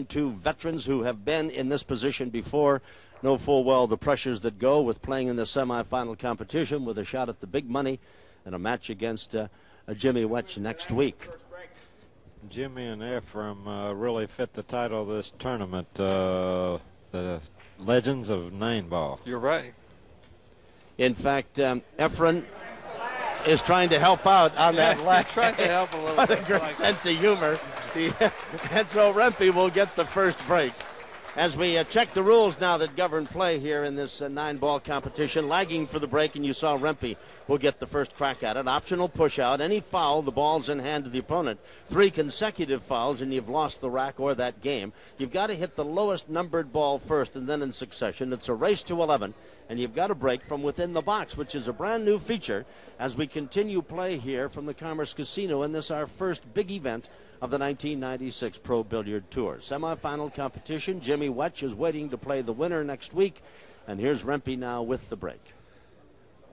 Two veterans who have been in this position before know full well the pressures that go with playing in the semifinal competition with a shot at the big money and a match against Jimmy Wetch next week. Jimmy and Efren really fit the title of this tournament, the Legends of Nine Ball. You're right. In fact, Efren is trying to help out on that leg. Trying to help a little What bit. a great sense of humor. And so Rempe will get the first break. As we check the rules now that govern play here in this nine-ball competition, lagging for the break, and you saw Rempe will get the first crack at it. Optional push-out. Any foul, the ball's in hand of the opponent. 3 consecutive fouls, and you've lost the rack or that game. You've got to hit the lowest numbered ball first, and then in succession. It's a race to 11, and you've got to break from within the box, which is a brand-new feature as we continue play here from the Commerce Casino, and this our first big event of the 1996 Pro Billiard Tour. Semifinal competition. Jimmy Wetch is waiting to play the winner next week. And here's Rempe now with the break.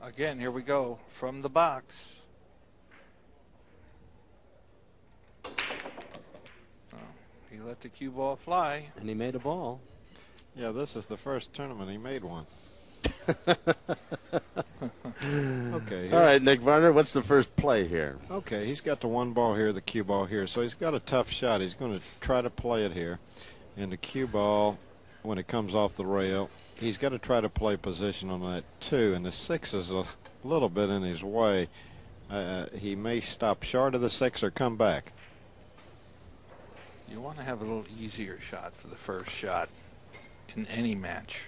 Again, here we go from the box. Oh, he let the cue ball fly. And he made a ball. Yeah, this is the first tournament he made one. Okay. All right, Nick Varner, what's the first play here? Okay, he's got the one ball here, the cue ball here. So he's got a tough shot. He's going to try to play it here. And the cue ball, when it comes off the rail, he's got to try to play position on that 2. And the 6 is a little bit in his way. He may stop short of the 6 or come back. You want to have a little easier shot for the first shot in any match.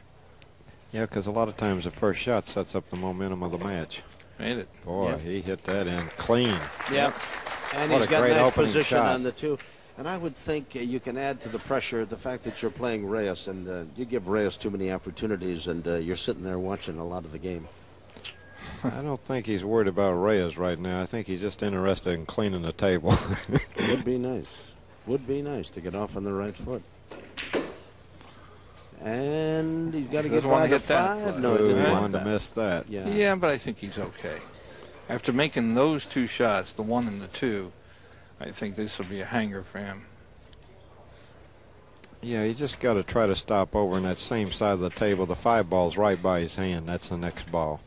Yeah, because a lot of times the first shot sets up the momentum of the match. Made it. Boy, Yep. He hit that in clean. Yep. And What he's a got great nice opening position shot. on the 2. And I would think you can add to the pressure the fact that you're playing Reyes, and you give Reyes too many opportunities, and you're sitting there watching a lot of the game. I don't think he's worried about Reyes right now. I think he's just interested in cleaning the table. Would be nice. Would be nice to get off on the right foot. And he's got to get by the 5. No, he didn't want to that. miss that. Yeah, but I think he's okay. After making those 2 shots, the 1 and the 2, I think this will be a hanger for him. Yeah, you just got to try to stop over in that same side of the table. The 5 ball's right by his hand. That's the next ball.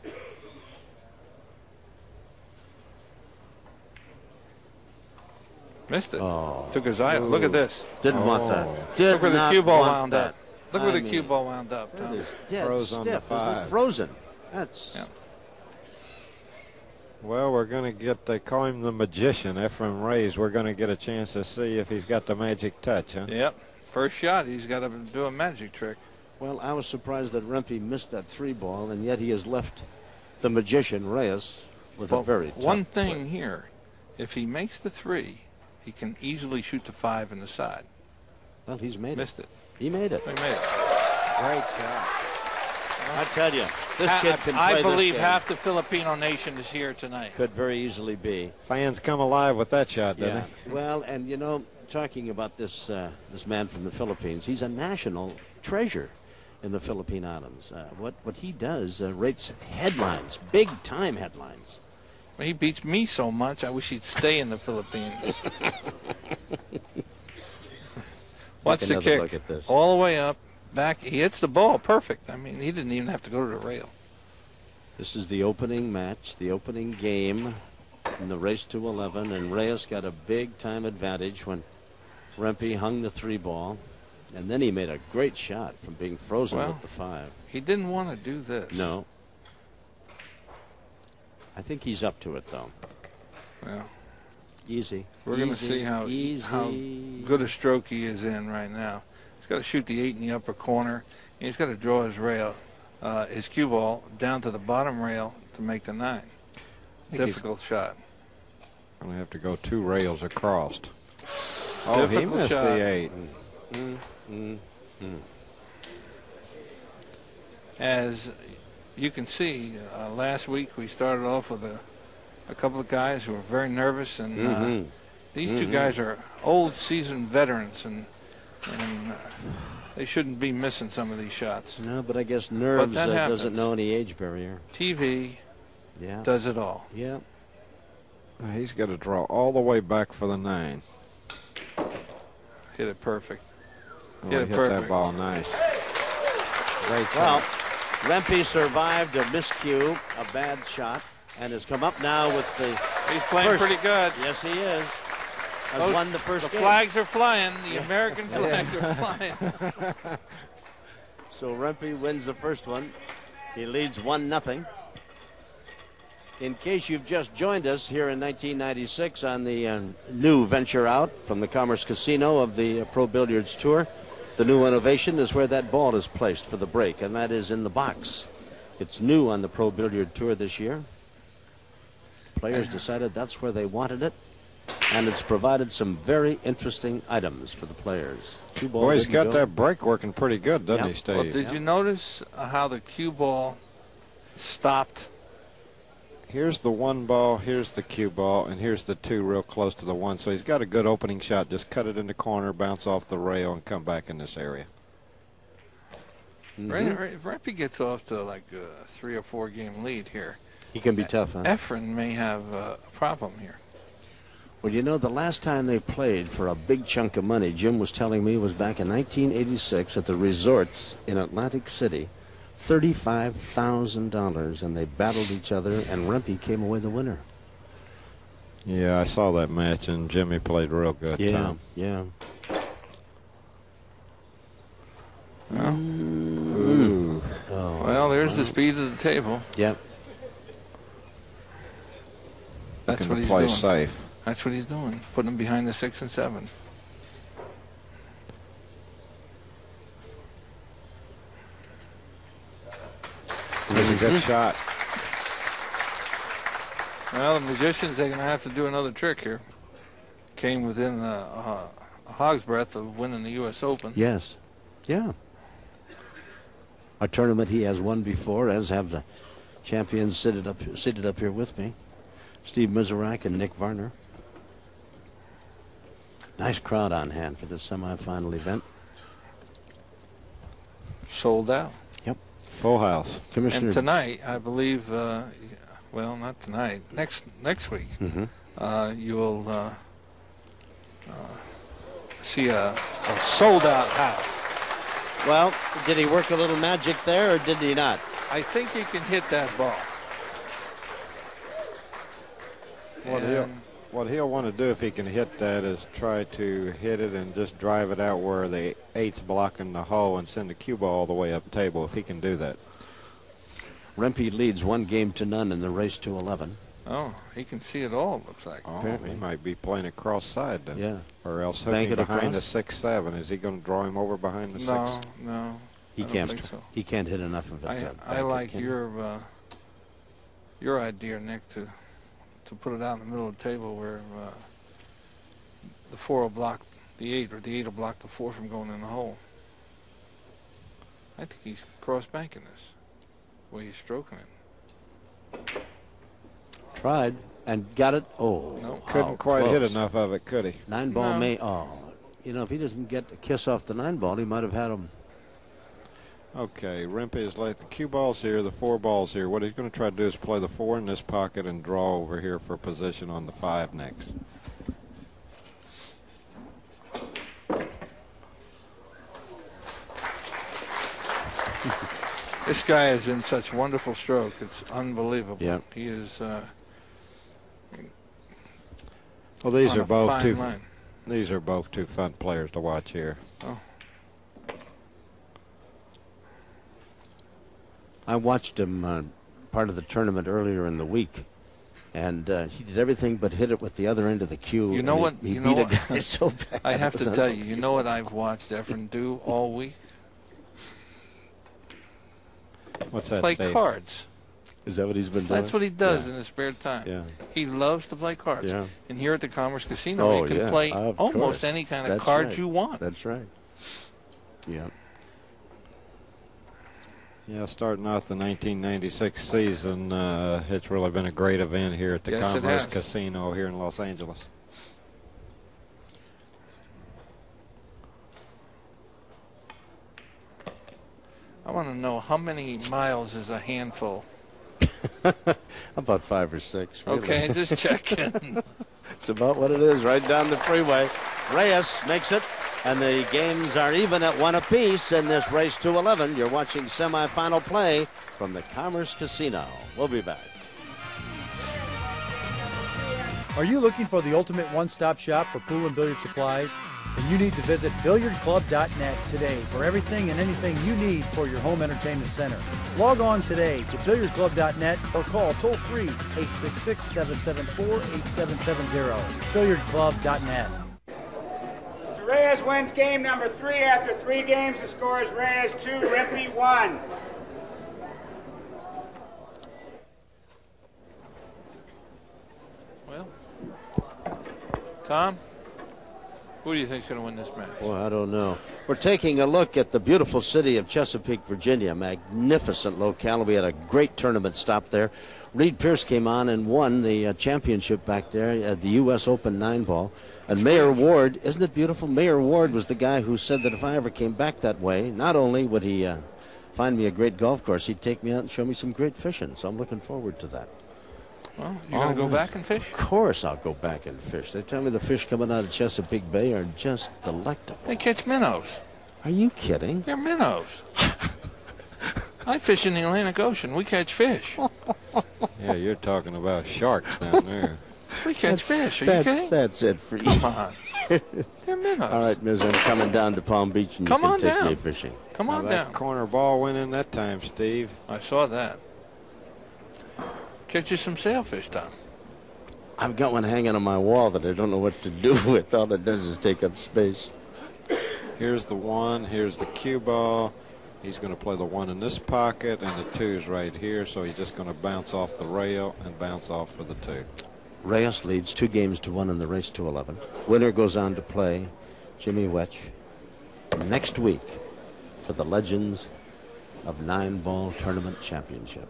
Missed it. Oh. Took his eye. Look at this. Didn't want that. Did Look where the not cue ball want wound that. up. Look where I the mean, cue ball wound up, That Tom. is dead Froze on the stiff. Isn't it 5. frozen? That's. Yeah. Well, we're going to get, they call him the magician, Efren Reyes. We're going to get a chance to see if he's got the magic touch, huh? Yep. First shot, he's got to do a magic trick. Well, I was surprised that Rempe missed that 3 ball, and yet he has left the magician Reyes with a very tough one thing play. here, if he makes the 3, he can easily shoot the 5 in the side. Well, he's made Missed it. He made it. He made it. Great shot. I tell you, this kid can play I this believe game. half the Filipino nation is here tonight. Could very easily be. Fans come alive with that shot, doesn't Yeah. he? Well, and you know, talking about this this man from the Philippines, he's a national treasure in the Philippine Islands. What he does rates headlines, big time headlines. He beats me so much, I wish he'd stay in the Philippines. Watch the another look kick. at this. All the way up, back. He hits the ball perfect. I mean, he didn't even have to go to the rail. This is the opening match, the opening game in the race to 11, and Reyes got a big time advantage when Rempe hung the 3 ball, and then he made a great shot from being frozen with the 5. He didn't want to do this. No. I think he's up to it, though. Well, Easy. we're going to see how good a stroke he is in right now. He's got to shoot the 8 in the upper corner, and he's got to draw his rail, his cue ball down to the bottom rail to make the 9. Difficult shot. Going to have to go 2 rails across. Oh, he missed the 8. As you can see, last week we started off with a couple of guys who were very nervous, and these 2 guys are old seasoned veterans, and they shouldn't be missing some of these shots. No, but I guess nerves doesn't happens. know any age barrier. TV Yeah. does it all. Yeah. He's got to draw all the way back for the 9. Hit it perfect. Oh, Hit he it hit perfect. that ball nice. Great Well, shot. Rempe survived a miscue, a bad shot, and has come up now with the He's playing first. pretty good. Yes, he is. Has won the first The game. flags are flying. The American flags are flying. So Rempe wins the first one. He leads 1-0. In case you've just joined us here in 1996 on the new venture out from the Commerce Casino of the Pro Billiards Tour, the new innovation is where that ball is placed for the break, and that is in the box. It's new on the Pro Billiard Tour this year. Players decided that's where they wanted it, and it's provided some very interesting items for the players. Cue ball Boy, he's didn't got go. that break working pretty good, doesn't Yep. he, Steve? Well, did you notice how the cue ball stopped? Here's the one ball, here's the cue ball, and here's the two real close to the one. So he's got a good opening shot. Just cut it in the corner, bounce off the rail, and come back in this area. If Rempe gets off to like a 3 or 4 game lead here, He can be tough, huh? Efren may have a problem here. Well, you know, the last time they played for a big chunk of money, Jim was telling me, was back in 1986 at the resorts in Atlantic City. $35,000, and they battled each other, and Rempe came away the winner. Yeah, I saw that match, and Jimmy played real good. Tom. Yeah. Ooh. Oh, Well, there's the speed of the table. yep. That's Looking what to he's play doing. safe. That's what he's doing. Putting him behind the 6 and 7. It was a good shot. Well, the magicians, they're going to have to do another trick here. Came within a hog's breadth of winning the U.S. Open. Yes. Yeah. A tournament he has won before, as have the champions seated up here with me. Steve Miserak and Nick Varner. Nice crowd on hand for this semifinal event. Sold out. Full house. Commissioner. And tonight, I believe, well, not tonight, next week, you'll see a sold-out house. Well, did he work a little magic there, or did he not? I think you can hit that ball. What he'll want to do if he can hit that is try to hit it and just drive it out where the 8's blocking the hole and send the cue ball all the way up the table if he can do that. Rempe leads 1-0 in the race to 11. Oh, he can see it all, it looks like. Oh, Apparently. he might be playing it cross-side then. Yeah. Or else Bank hooking it behind across? the 6-7. Is he going to draw him over behind the 6? No, He I don't can't. think so. He can't hit enough of it. I like your idea, Nick, to put it out in the middle of the table where the 4 will block the 8, or the 8 will block the 4 from going in the hole. I think he's cross-banking this, the way he's stroking it. Tried and got it. Oh, No. Couldn't quite hit close. enough of it, could he? 9-ball No. may. Oh, you know, if he doesn't get the kiss off the 9-ball, he might have had him. Okay, Rempe is left. The cue ball's here, the 4 ball's here. What he's going to try to do is play the 4 in this pocket and draw over here for position on the 5 next. This guy is in such wonderful stroke. It's unbelievable. Yep. He is Well, these on are a both fine two. line. These are both two fun players to watch here. Oh. I watched him part of the tournament earlier in the week, and he did everything but hit it with the other end of the cue. You know and what? He You beat know a what? guy so bad. I have It to was tell you, you know what I've watched Efren do all week? What's that, Play Steve? cards. Is that what he's been doing? That's what he does Yeah. in his spare time. Yeah. He loves to play cards. Yeah. And here at the Commerce Casino, Oh, you can yeah, play of almost course. any kind of That's cards right. you want. That's right. Yeah. Yeah, starting out the 1996 season, it's really been a great event here at the Yes, it Commerce has. Casino here in Los Angeles. I want to know how many miles is a handful. About 5 or 6. Really. Okay, just checking. It's about what it is, right down the freeway. Reyes makes it. And the games are even at 1 apiece in this race to 11. You're watching semifinal play from the Commerce Casino. We'll be back. Are you looking for the ultimate one-stop shop for pool and billiard supplies? Then you need to visit billiardclub.net today for everything and anything you need for your home entertainment center. Log on today to billiardclub.net or call toll-free 866-774-8770. billiardclub.net. Mr. Reyes wins game number 3 after 3 games. The score is Reyes 2, Rempe 1. Well, Tom, who do you think's going to win this match? Well, I don't know. We're taking a look at the beautiful city of Chesapeake, Virginia. Magnificent locale. We had a great tournament stop there. Reed Pierce came on and won the championship back there at the U.S. Open 9-ball. And Mayor Ward, isn't it beautiful? Mayor Ward was the guy who said that if I ever came back that way, not only would he find me a great golf course, he'd take me out and show me some great fishing. So I'm looking forward to that. Well, you going to go back and fish? Of course I'll go back and fish. They tell me the fish coming out of Chesapeake Bay are just delectable. They catch minnows. Are you kidding? They're minnows. I fish in the Atlantic Ocean. We catch fish. Yeah, you're talking about sharks down there. We catch fish. Are you kidding? That's it for you. Come on. They're minnows. All right, Miz, I'm coming down to Palm Beach and Come you on can take down. me fishing. Come Now on that down. corner ball went in that time, Steve. I saw that. Catch you some sailfish, Tom. I've got one hanging on my wall that I don't know what to do with. All it does is take up space. Here's the 1. Here's the cue ball. He's going to play the 1 in this pocket, and the 2's right here. So he's just going to bounce off the rail and bounce off for the 2. Reyes leads 2 games to 1 in the race to 11. Winner goes on to play Jimmy Wetch next week for the Legends of 9-Ball Tournament Championship.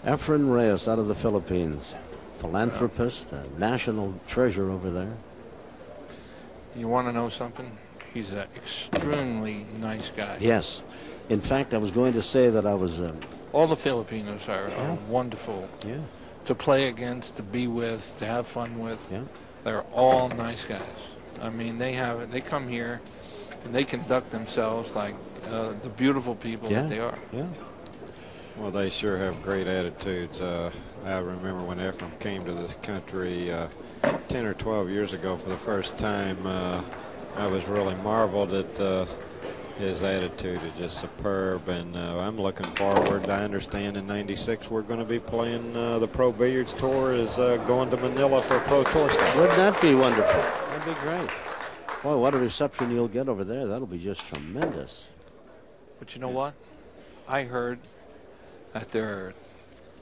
Efren Reyes out of the Philippines, philanthropist, a national treasure over there. You want to know something? He's an extremely nice guy. Yes. In fact, I was going to say that I was... All the Filipinos are wonderful to play against, to be with, to have fun with. Yeah. They're all nice guys. I mean, they come here and they conduct themselves like the beautiful people that they are. Yeah. Well, they sure have great attitudes. I remember when Efren came to this country 10 or 12 years ago for the first time. I was really marveled at his attitude is just superb, and I'm looking forward. I understand in '96 we're going to be playing the Pro Billiards Tour is going to Manila for a Pro Tour start. Wouldn't that be wonderful? That'd be great. Boy, what a reception you'll get over there. That'll be just tremendous. But you know what? I heard that there are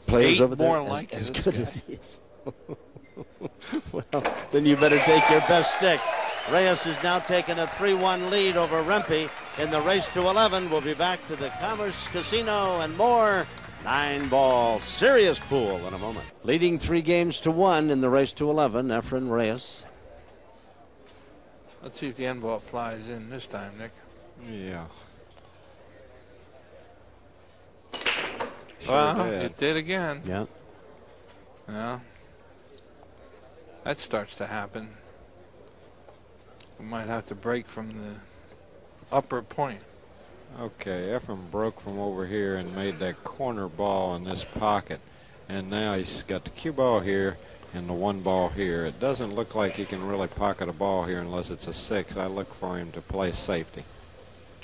Players 8 over there more like as this good guy. as he is. Well, then you better take your best stick. Reyes is now taking a 3-1 lead over Rempe in the race to 11. We'll be back to the Commerce Casino and more 9-ball serious pool in a moment. Leading 3 games to 1 in the race to 11, Efren Reyes. Let's see if the end ball flies in this time, Nick. Yeah. Well, did. it did again. Yeah. Yeah. That starts to happen. We might have to break from the upper point. Okay, Efren broke from over here and made that corner ball in this pocket. And now he's got the cue ball here and the 1 ball here. It doesn't look like he can really pocket a ball here unless it's a 6. I look for him to play safety.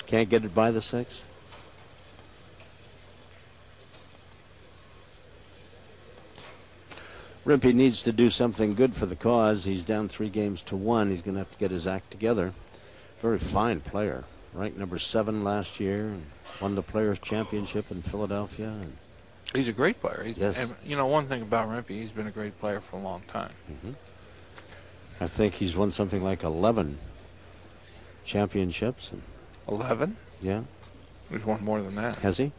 Can't get it by the 6? Rempe needs to do something good for the cause. He's down 3 games to 1. He's going to have to get his act together. Very fine player. Ranked number 7 last year. And won the Players' Championship in Philadelphia. And He's a great player. Yes. And, you know, one thing about Rempe, he's been a great player for a long time. I think he's won something like 11 championships. And 11? yeah. He's won more than that. Has he?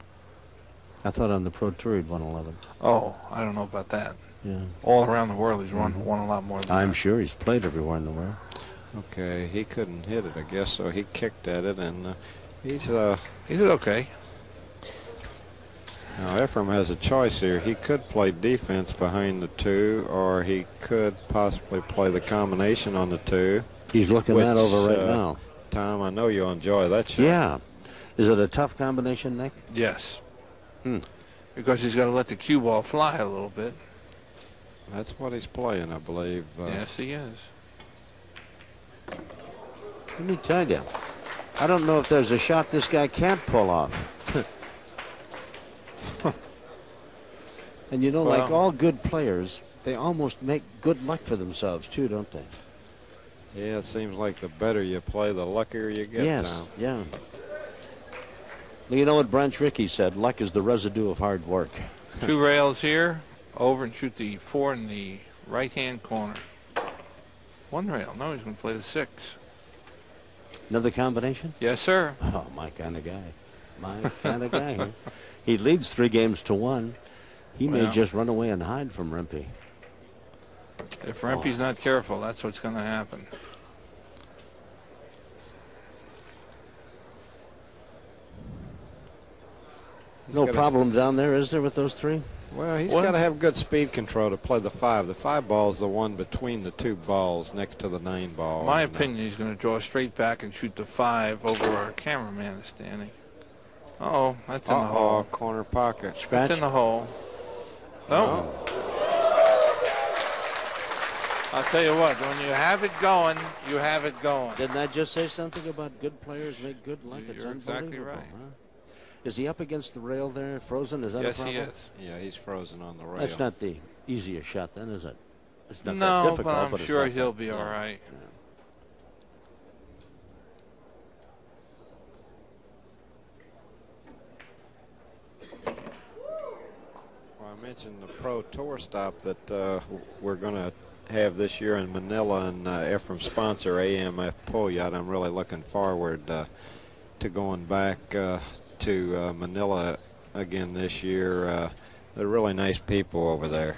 I thought on the Pro Tour he'd won 11. Oh, I don't know about that. Yeah. All around the world, he's won a lot more than that. I'm sure he's played everywhere in the world. Okay, he couldn't hit it, I guess, so he kicked at it, and he He did okay. Now, Efren has a choice here. He could play defense behind the 2, or he could possibly play the combination on the 2. He's looking that over right now. Tom, I know you'll enjoy that shot. Yeah. Is it a tough combination, Nick? Yes. Because he's got to let the cue ball fly a little bit. That's what he's playing, I believe. Yes, he is. Let me tell you, I don't know if there's a shot this guy can't pull off. And you know, like all good players, they almost make good luck for themselves too, don't they? Yeah, it seems like the better you play, the luckier you get. Yes, Tom. yeah. Well, you know what Branch Rickey said, luck is the residue of hard work. 2 rails here, over and shoot the 4 in the right-hand corner. 1 rail, no, he's going to play the 6. Another combination? Yes, sir. Oh, my kind of guy. My kind of guy here. He leads 3 games to 1. He may just run away and hide from Rempe. If Rempe's not careful, that's what's going to happen. No problem down there, is there, with those 3? Well, he's got to have good speed control to play the 5. The 5 ball is the one between the 2 balls next to the 9 ball. My opinion, he's going to draw straight back and shoot the 5 over where our cameraman is standing. Uh-oh, that's in the hole. Corner pocket. Scratch? That's in the hole. No. I'll tell you what, when you have it going, you have it going. Didn't I just say something about good players make good luck? It's You're exactly right. Huh? Is he up against the rail there, frozen? Is that a problem? Yes, he is. Yeah, he's frozen on the rail. That's not the easiest shot then, is it? It's not that No, difficult, but I'm it's sure not he'll that- be all right. Well, I mentioned the Pro Tour stop that we're going to have this year in Manila, and Efren's sponsor, AMF Pull Yacht. I'm really looking forward to going back to Manila again this year. They're really nice people over there.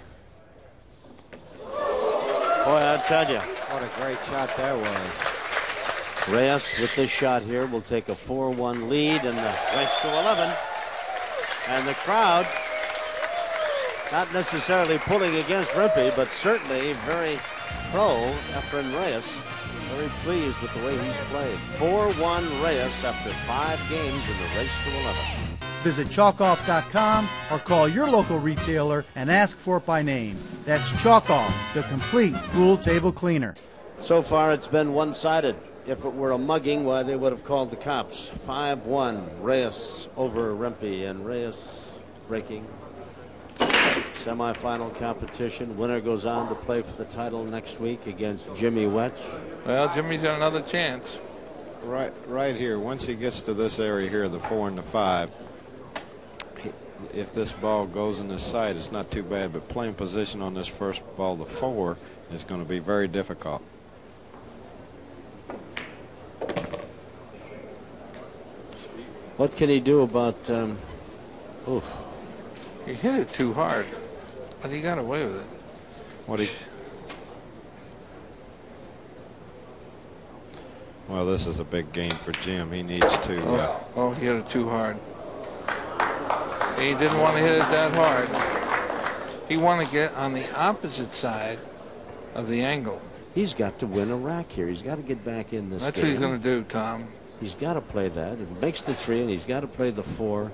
Boy, I tell you. What a great shot that was. Reyes, with this shot here, will take a 4-1 lead in the race to 11. And the crowd, not necessarily pulling against Rempe, but certainly very pro Efren Reyes. Very pleased with the way he's played. 4-1 Reyes after 5 games in the race to 11. Visit chalkoff.com or call your local retailer and ask for it by name. That's Chalk Off, the complete pool table cleaner. So far, it's been one-sided. If it were a mugging, why, they would have called the cops. 5-1, Reyes over Rempe, and Reyes breaking. Semifinal competition. Winner goes on to play for the title next week against Jimmy Wetch. Well, Jimmy's got another chance. Right here, once he gets to this area here, the 4 and the 5, if this ball goes in this side, it's not too bad, but playing position on this first ball, the 4, is going to be very difficult. What can he do about oof. He hit it too hard, but he got away with it. Well, this is a big game for Jim. He needs to. He hit it too hard. He didn't want to hit it that hard. He wanted to get on the opposite side of the angle. He's got to win a rack here. He's got to get back in this That's game. what he's going to do, Tom. He's got to play that. It makes the 3, and he's got to play the 4,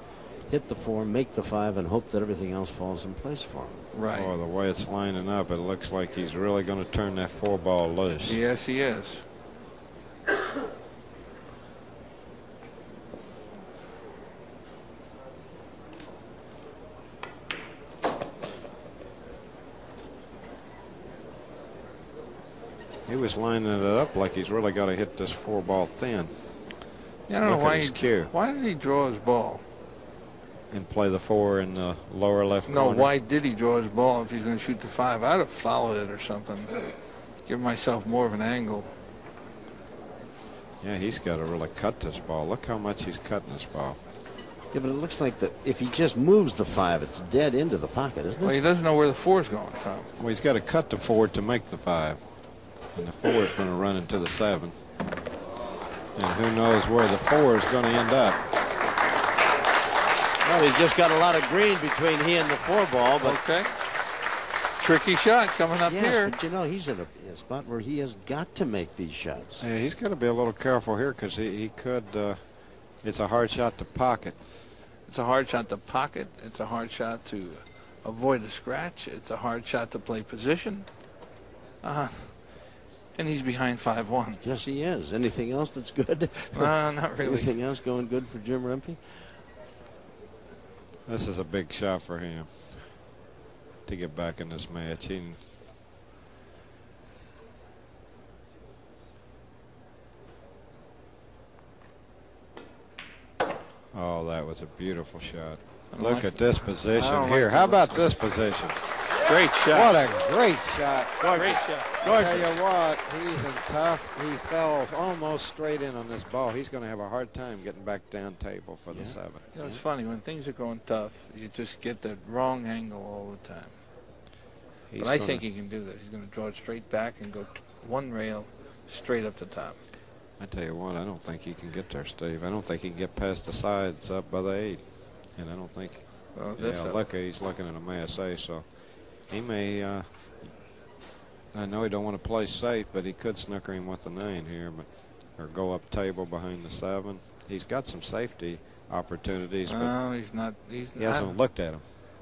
hit the 4, make the 5, and hope that everything else falls in place for him. Right. Oh, the way it's lining up, it looks like he's really going to turn that 4 ball loose. Yes, he is. He was lining it up like he's really got to hit this 4 ball thin. Yeah, I don't know Look at his cue. why did he draw his ball? And play the 4 in the lower left No, corner. why did he draw his ball if he's going to shoot the 5? I'd have followed it or something. Give myself more of an angle. Yeah, he's got to really cut this ball. Look how much he's cutting this ball. Yeah, but it looks like if he just moves the 5, it's dead into the pocket, isn't it? Well, he doesn't know where the 4 is going, Tom. Well, he's got to cut the 4 to make the 5. And the 4 is going to run into the 7. And who knows where the 4 is going to end up. Well, he's just got a lot of green between he and the 4-ball. But okay. Tricky shot coming up yes, here. but you know, he's in a spot where he has got to make these shots. Yeah, he's got to be a little careful here because he could. It's a hard shot to pocket. It's a hard shot to pocket. It's a hard shot to avoid a scratch. It's a hard shot to play position. And he's behind 5-1. Yes, he is. Anything else that's good? Not really. Anything else going good for Jim Rempe? This is a big shot for him to get back in this match. Oh, that was a beautiful shot. Look at this position here. How about this position? Great shot. What a great shot. Great shot. I tell you what, he's in tough. He fell almost straight in on this ball. He's going to have a hard time getting back down table for the 7. You know, it's funny. When things are going tough, you just get the wrong angle all the time. But I think he can do this. He's going to draw it straight back and go one rail straight up the top. I tell you what, I don't think he can get there, Steve. I don't think he can get past the sides up by the 8. And I don't think, look, he's looking at a mass A, so he may, I know he don't want to play safe, but he could snooker him with the 9 here, or go up table behind the 7. He's got some safety opportunities, but he hasn't looked at them.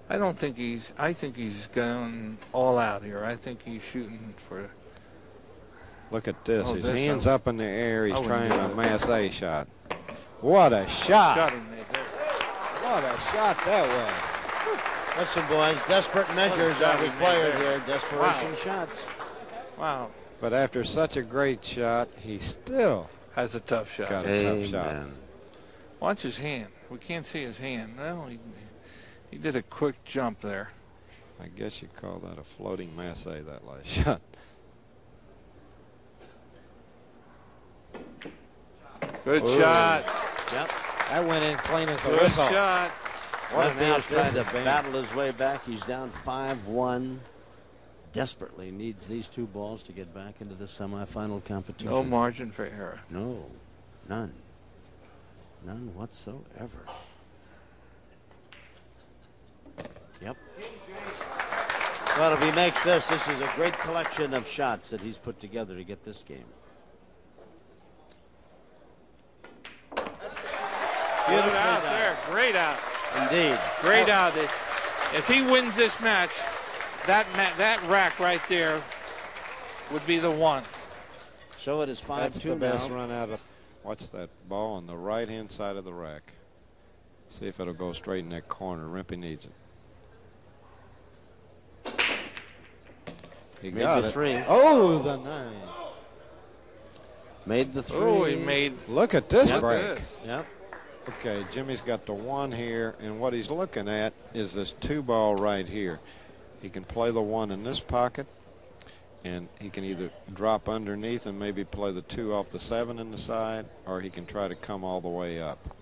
I think he's going all out here. I think he's shooting for. Look at this. His hands up in the air. He's trying a mass A shot. What a shot. What a shot that was. Listen, boys, desperate measures are required here. Desperation shots. Wow. But after such a great shot, he still has a tough shot. Got a tough shot. Watch his hand. We can't see his hand. Well, he did a quick jump there. I guess you call that a floating mass A, that last shot. Good shot. Yep. That went in clean as a Good whistle. shot. What an out trying to battle his way back. He's down 5-1. Desperately needs these 2 balls to get back into the semifinal competition. No margin for error. No, none. None whatsoever. Yep. Well, if he makes this is a great collection of shots that he's put together to get this game. Good out there. Great out. Indeed. Great out. If he wins this match, that rack right there would be the one. So it is 5-2 That's the best now. run out of. Watch that ball on the right-hand side of the rack. See if it'll go straight in that corner. Rempe needs it. He got the it. 3. Oh, the 9. Made the 3. Oh, he made. Look at this break. Yep. Okay, Jimmy's got the 1 here, and what he's looking at is this 2-ball right here. He can play the 1 in this pocket, and he can either drop underneath and maybe play the 2 off the 7 in the side, or he can try to come all the way up.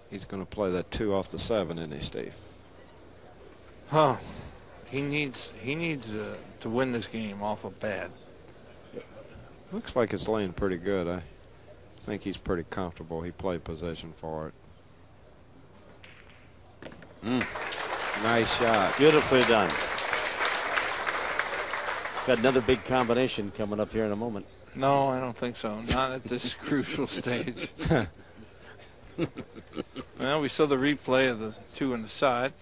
He's going to play that 2 off the 7, isn't he, Steve? Huh. He needs to win this game off of bad. Looks like it's laying pretty good. I think he's pretty comfortable. He played possession for it. Nice shot. Beautifully done. Got another big combination coming up here in a moment. No, I don't think so. Not at this crucial stage. Well, we saw the replay of the 2 on the side.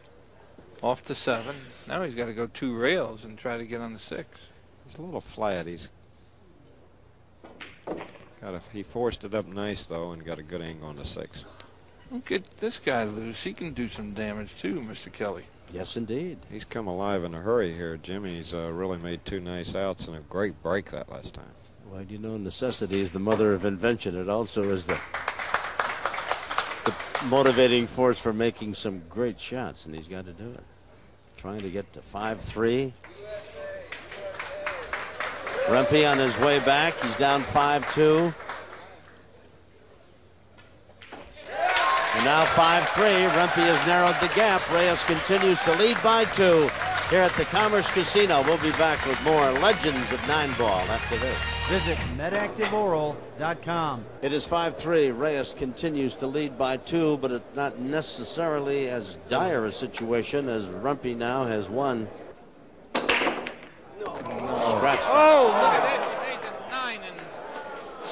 Off to 7. Now he's got to go 2 rails and try to get on the 6. He's a little flat. He forced it up nice, though, and got a good angle on the 6. Don't get this guy loose. He can do some damage, too, Mr. Kelly. Yes, indeed. He's come alive in a hurry here. Jimmy's really made 2 nice outs and a great break that last time. Well, you know, necessity is the mother of invention. It also is the motivating force for making some great shots, and he's got to do it. Trying to get to 5-3. Rempe on his way back. He's down 5-2. And now 5-3. Rempe has narrowed the gap. Reyes continues to lead by 2. here at the Commerce Casino. We'll be back with more Legends of 9-ball after this. Visit MedActiveOral.com. It is 5-3. Reyes continues to lead by 2, but it's not necessarily as dire a situation as Rempe now has won. Scratched. Oh, look at that. He made the 9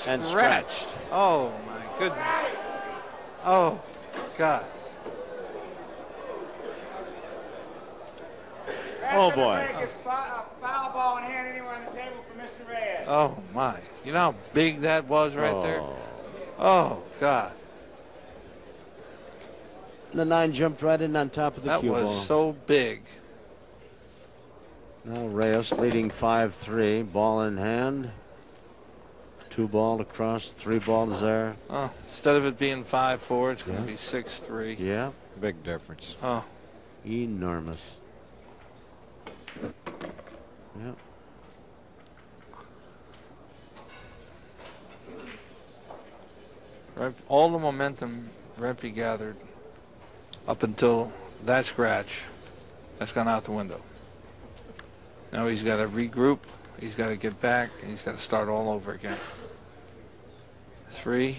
and scratched. Oh, my goodness. Oh, God. Oh, boy. Foul ball in hand anywhere on the table for Mr. Reyes. Oh, my. You know how big that was right there? Oh, God. The 9 jumped right in on top of the cue ball. That was so big. Now Reyes leading 5-3. Ball in hand. 2 ball across. 3 balls there. Oh, instead of it being 5-4, it's going to be 6-3. Yeah. Big difference. Oh. Enormous. Yeah. All the momentum Rempe gathered up until that scratch, that's gone out the window. Now he's got to regroup, he's got to get back, and he's got to start all over again. 3.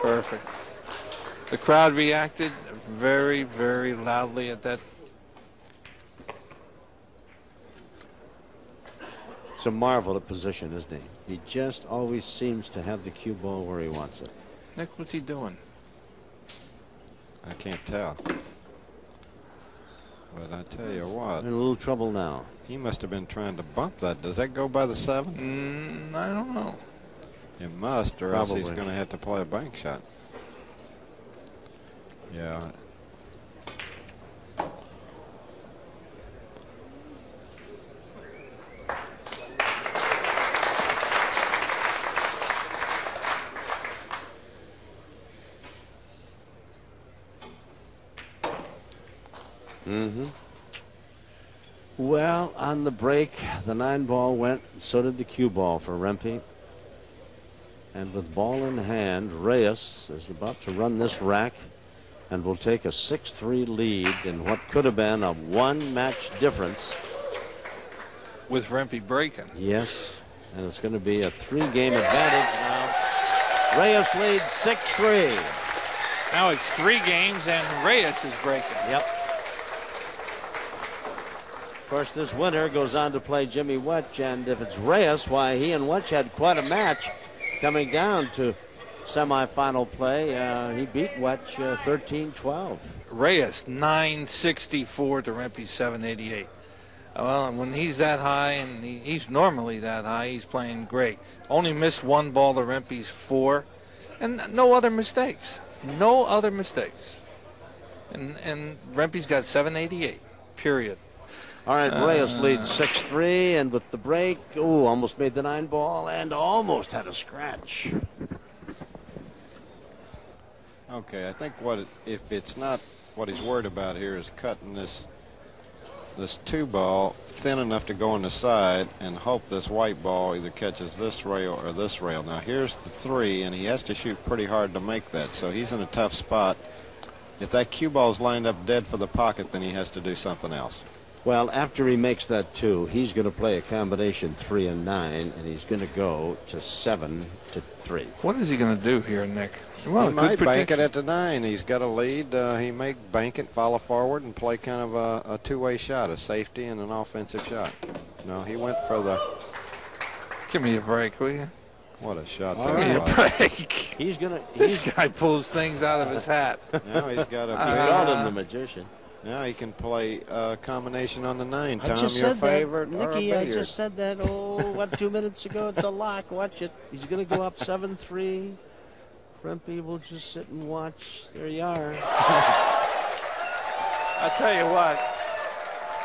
Perfect. The crowd reacted very, very loudly at that. It's a marvel of position, isn't he? He just always seems to have the cue ball where he wants it. Nick, what's he doing? I can't tell. But I tell you what. In a little trouble now. He must have been trying to bump that. Does that go by the 7? I don't know. It must, or Probably. else he's going to have to play a bank shot. Yeah. Well, on the break, the 9 ball went, so did the cue ball for Rempe. And with ball in hand, Reyes is about to run this rack and will take a 6-3 lead in what could have been a 1-match difference. With Rempe breaking. Yes, and it's going to be a 3-game advantage now. Reyes leads 6-3. Now it's 3 games and Reyes is breaking. Yep. Of course, this winner goes on to play Jimmy Wetch, and if it's Reyes, why, he and Wetch had quite a match coming down to semifinal play. He beat Wetch 13-12. Reyes 964 to Rempe 788. Well, when he's that high, and he's normally that high, he's playing great. Only missed 1 ball to Rempe's 4, and no other mistakes. No other mistakes. And Rempe's got 788. Period. All right, Reyes leads 6-3, and with the break, almost made the 9 ball and almost had a scratch. Okay, I think if it's not what he's worried about here is cutting this 2 ball thin enough to go on the side and hope this white ball either catches this rail or this rail. Now here's the 3, and he has to shoot pretty hard to make that, so he's in a tough spot. If that cue ball's lined up dead for the pocket, then he has to do something else. Well, after he makes that 2, he's going to play a combination 3 and 9, and he's going to go to 7-3. What is he going to do here, Nick? Well, he might bank it at the 9. He's got a lead. He may bank it, follow forward, and play kind of a 2-way shot, a safety and an offensive shot. No, he went for the... Give me a break, will you? What a shot. Give me a break. He's going to... This guy pulls things out of his hat. Now he's got a... He called him the magician. Now he can play a combination on the 9. I Tom, just your said favorite that. or a Nicky, I billiard? just said that, 2 minutes ago? It's a lock. Watch it. He's going to go up 7-3. Rempe will just sit and watch. There you are. I tell you what,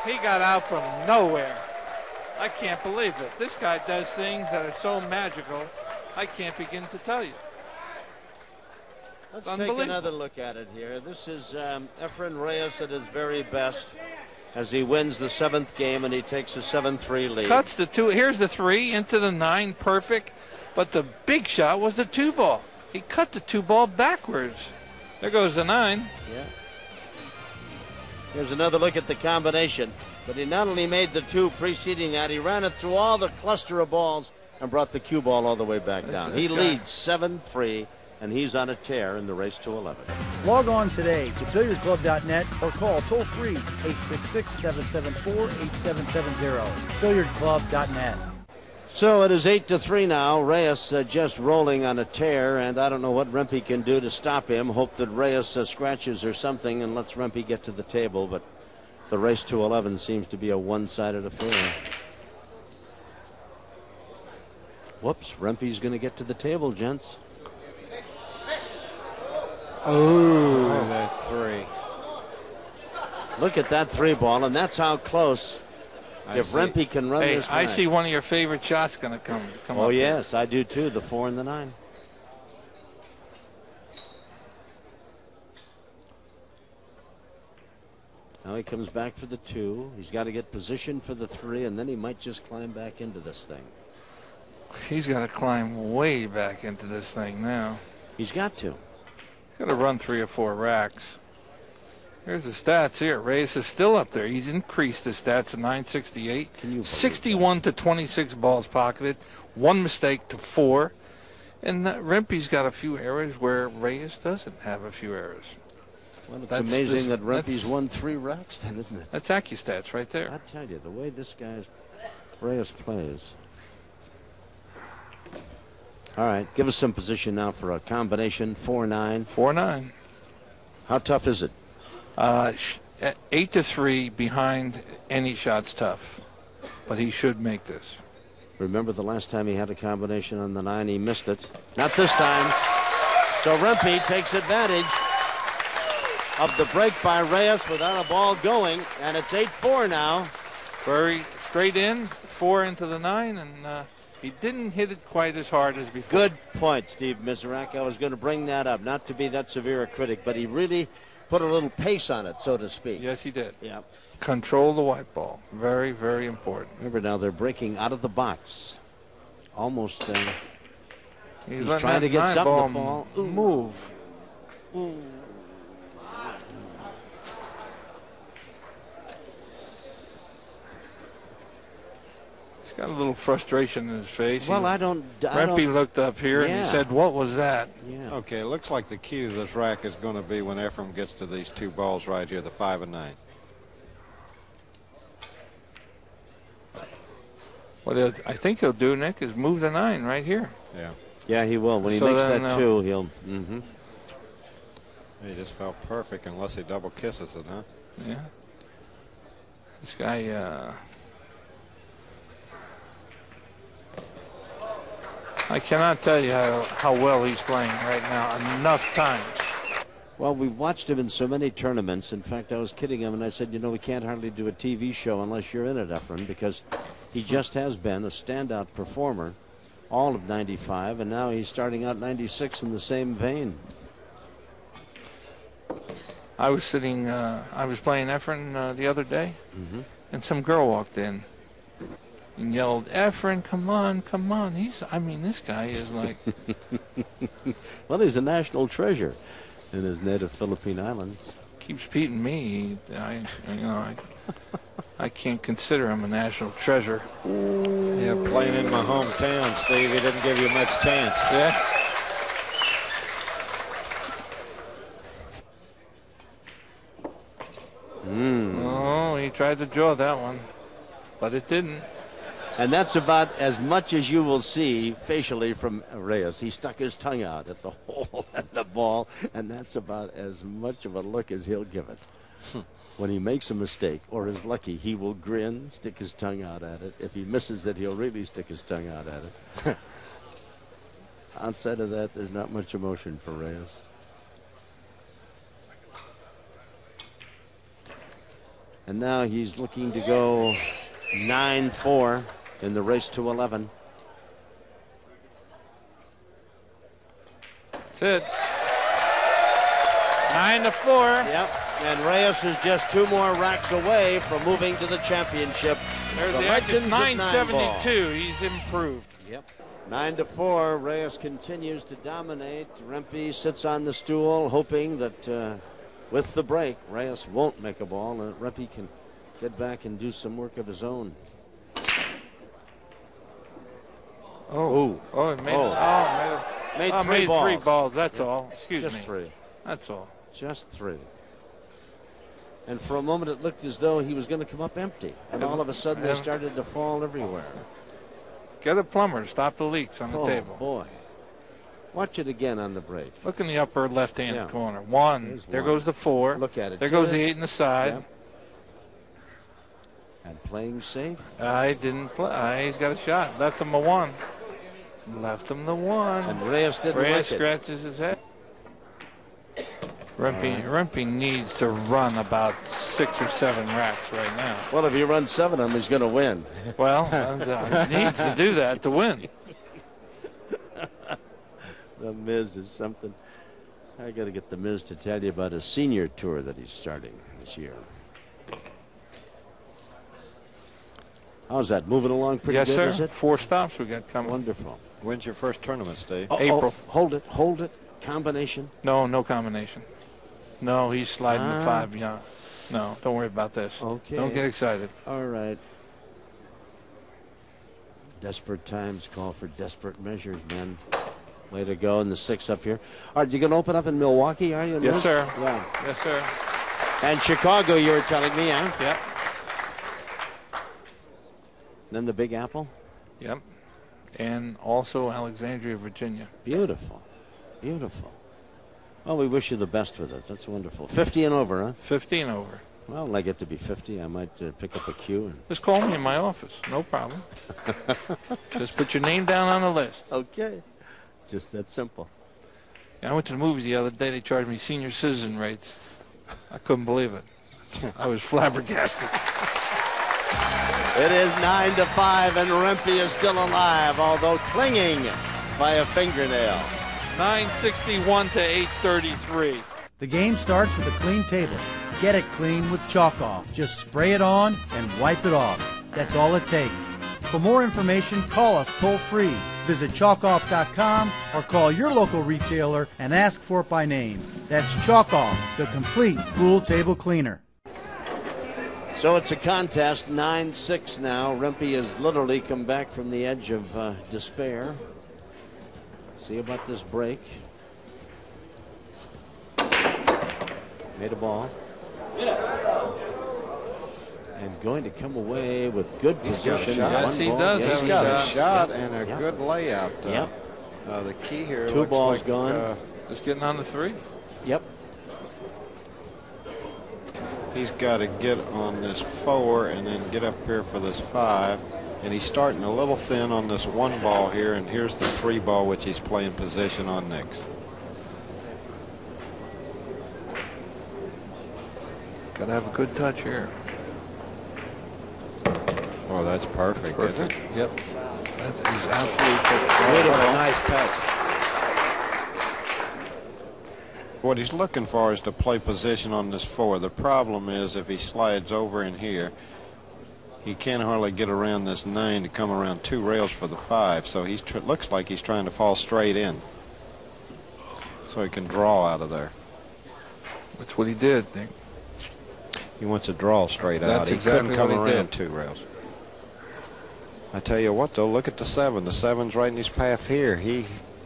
he got out from nowhere. I can't believe it. This guy does things that are so magical, I can't begin to tell you. Let's take another look at it here. This is Efren Reyes at his very best as he wins the 7th game and he takes a 7-3 lead. Cuts the 2. Here's the 3 into the 9, perfect. But the big shot was the 2 ball. He cut the 2 ball backwards. There goes the 9. Yeah. Here's another look at the combination. But he not only made the two preceding that, he ran it through all the cluster of balls and brought the cue ball all the way back down. He leads 7-3, and he's on a tear in the race to 11. Log on today to billiardclub.net or call toll-free 866-774-8770. billiardclub.net. So it is 8-3 now. Reyes just rolling on a tear, and I don't know what Rempe can do to stop him. Hope that Reyes scratches or something and lets Rempe get to the table, but the race to 11 seems to be a one-sided affair. Whoops, Rempe's going to get to the table, gents. Oh, that three. Look at that three ball, and that's how close. If Rempe can run this I right. see one of your favorite shots going to come Oh, up yes, I do too, the 4 and the 9. Now he comes back for the 2. He's got to get positioned for the 3, and then he might just climb back into this thing. He's got to climb way back into this thing now. He's got to. He's got to run 3 or 4 racks. Here's the stats here. Reyes is still up there. He's increased his stats to 968. 61 to 26 balls pocketed. 1 mistake to 4. And Rempe's got a few errors where Reyes doesn't have a few errors. Well, it's amazing that Rempe's won 3 racks then, isn't it? That's AccuStats right there. I tell you, the way this guy's Reyes plays. All right, give us some position now for a combination 4-9. 4-9. How tough is it? 8-3 behind any shot's tough, but he should make this. Remember the last time he had a combination on the 9, he missed it. Not this time. So Rempe takes advantage of the break by Reyes without a ball going, and it's 8-4 now. Very straight in, 4 into the 9, and he didn't hit it quite as hard as before. Good point, Steve Miserak. I was going to bring that up, not to be that severe a critic, but he really put a little pace on it, so to speak. Yes, he did. Yeah. Control the white ball. Very, very important. Remember now, they're breaking out of the box. Almost. He's letting trying to get that something ball to fall. Move. Ooh. He's got a little frustration in his face. Well, Rempe looked up here and he said, "What was that?" Yeah. Okay, it looks like the key to this rack is going to be when Efren gets to these 2 balls right here, the 5 and 9. What I think he'll do, Nick, is move the 9 right here. Yeah. Yeah, he will. When he So makes then, that 2, he'll. He just felt perfect unless he double kisses it, huh? Yeah. This guy, I cannot tell you how well he's playing right now. Enough times. Well, we've watched him in so many tournaments. In fact, I was kidding him, and I said, you know, we can't hardly do a TV show unless you're in it, Efren, because he just has been a standout performer all of 95, and now he's starting out 96 in the same vein. I was sitting, I was playing Efren the other day, and some girl walked in and yelled, "Efren, come on, come on." This guy is like... Well, he's a national treasure in his native Philippine Islands. Keeps beating me. I can't consider him a national treasure. Yeah, playing in my hometown, Steve, he didn't give you much chance. Yeah. Oh, he tried to draw that one, but it didn't. And that's about as much as you will see facially from Reyes. He stuck his tongue out at the hole at the ball, and that's about as much of a look as he'll give it. When he makes a mistake or is lucky, he will grin, stick his tongue out at it. If he misses it, he'll really stick his tongue out at it. Outside of that, there's not much emotion for Reyes. And now he's looking to go 9-4 in the race to 11. That's it. 9-4. Yep. And Reyes is just 2 more racks away from moving to the championship. There's the Legends of 972. He's improved. Yep. 9-4. Reyes continues to dominate. Rempe sits on the stool, hoping that with the break. Reyes won't make a ball, and Rempe can get back and do some work of his own. It made, Made three balls. That's all. Excuse Just me. three. That's all. Just three. And for a moment, it looked as though he was going to come up empty. And all of a sudden, they started to fall everywhere. Get a plumber to stop the leaks on the table. Boy. Watch it again on the break. Look in the upper left-hand corner. One. There goes the 4. Look at it. There goes the 8 in the side. Yep. And playing safe. I didn't play. He's got a shot. Left him a 1. Left him the 1. And Reyes didn't like it. Scratches his head. Rempe needs to run about 6 or 7 racks right now. Well, if he runs 7 of them, he's going to win. Well, he needs to do that to win. The Miz is something. I got to get the Miz to tell you about his senior tour that he's starting this year. How's that? Moving along pretty good, Yes, is sir. it? 4 stops we got coming. Wonderful. When's your first tournament, Steve? April. Hold it. Combination. No combination. No, he's sliding to 5. Yeah. No, don't worry about this. Okay. Don't get excited. All right. Desperate times call for desperate measures, men. Way to go in the 6 up here. All right, you going to open up in Milwaukee, are you? Yes, Liz? sir. Yeah. Yes, sir. And Chicago, you were telling me, huh? Yep. Then the Big Apple? Yep. And also Alexandria, Virginia. Beautiful. Beautiful. Well, we wish you the best with it. That's wonderful. 50 and over, huh? 15 over. Well, when I get to be 50, I might pick up a cue. And... Just call me in my office. No problem. Just put your name down on the list. Okay. Just that simple. Yeah, I went to the movies the other day. They charged me senior citizen rates. I couldn't believe it. I was flabbergasted. It is 9-5, and Rempe is still alive, although clinging by a fingernail. 961 to 833. The game starts with a clean table. Get it clean with Chalk Off. Just spray it on and wipe it off. That's all it takes. For more information, call us toll-free. Visit chalkoff.com or call your local retailer and ask for it by name. That's Chalk Off, the complete pool table cleaner. So it's a contest, 9-6 now. Rempe has literally come back from the edge of despair. See about this break. Made a ball. And going to come away with good position. Yes, he does. He's got a shot and a good layout. Yep. The key here 2 looks balls like, gone. Just getting on the 3. Yep. He's got to get on this 4 and then get up here for this 5. And he's starting a little thin on this 1 ball here, and here's the 3 ball, which he's playing position on next. Got to have a good touch here. Oh, that's perfect, isn't it? Yep. He's absolutely perfect. What a nice touch. What he's looking for is to play position on this 4. The problem is if he slides over in here, he can't hardly get around this 9 to come around 2 rails for the 5. So he looks like he's trying to fall straight in, so he can draw out of there. That's what he did, Nick. He wants to draw straight out. He couldn't come around 2 rails. I tell you what, though, look at the 7. The 7's right in his path here.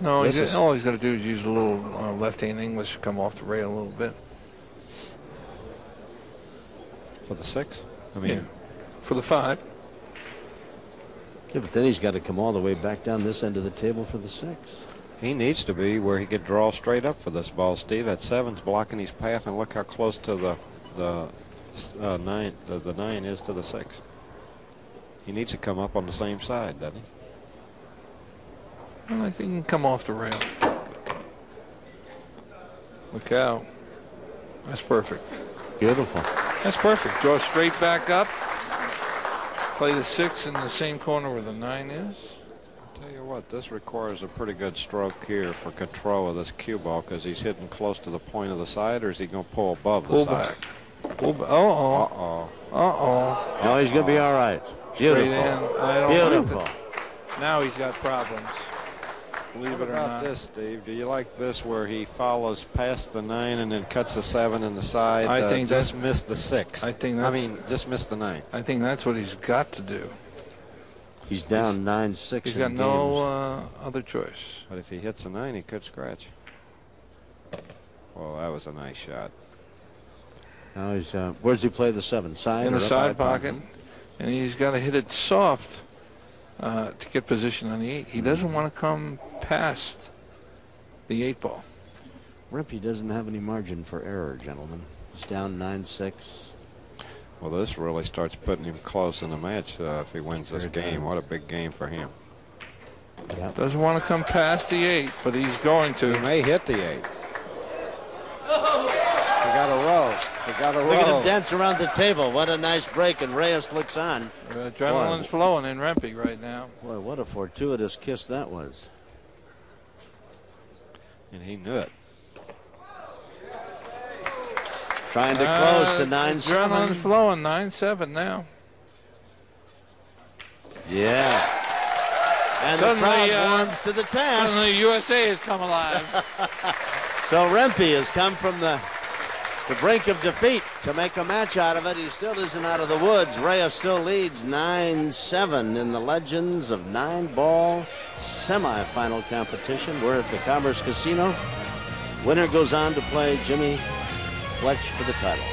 All he's got to do is use a little left-hand English to come off the rail a little bit. For the 6? I mean, yeah. For the 5. Yeah, but then he's got to come all the way back down this end of the table for the 6. he needs to be where he could draw straight up for this ball, Steve. That 7's blocking his path, and look how close to the 9 is to the 6. He needs to come up on the same side, doesn't he? Well, I think he can come off the rail. Look out. That's perfect. Beautiful. That's perfect. Draw straight back up. Play the 6 in the same corner where the 9 is. I'll tell you what, this requires a pretty good stroke here for control of this cue ball, because he's hitting close to the point of the side, or is he going to pull above the side? Pull back. Uh-oh. Uh-oh. Uh-oh. No, he's going to be all right. Beautiful. Straight in. I don't Beautiful. Now he's got problems. believe What it or about not. this, Steve? Do you like this where he follows past the 9 and then cuts the 7 in the side? I think just missed the 6. Just missed the 9. I think that's what he's got to do. He's down 9-6. He's got no other choice. But if he hits a 9, he could scratch. Well, that was a nice shot. Now he's where's he play the 7? Side In or the up? side pocket. And he's got to hit it soft to get position on the 8. He doesn't want to come past the 8 ball. Rempe doesn't have any margin for error, gentlemen. He's down 9-6. Well, this really starts putting him close in the match if he wins this game. What a big game for him. Yep. Doesn't want to come past the 8, but he's going to. He may hit the 8. He got a row. He got a row. Look at him dance around the table. What a nice break, and Reyes looks on. The adrenaline's flowing in Rempe right now. Boy, what a fortuitous kiss that was. And he knew it. Trying to close to 9-7. Adrenaline's flowing, 9-7 now. Yeah. And Suddenly, the crowd warms to the task. Suddenly USA has come alive. So Rempe has come from the brink of defeat to make a match out of it. He still isn't out of the woods. Reyes still leads 9-7 in the Legends of 9-ball semifinal competition. We're at the Commerce Casino. Winner goes on to play Jimmy Fletch for the title.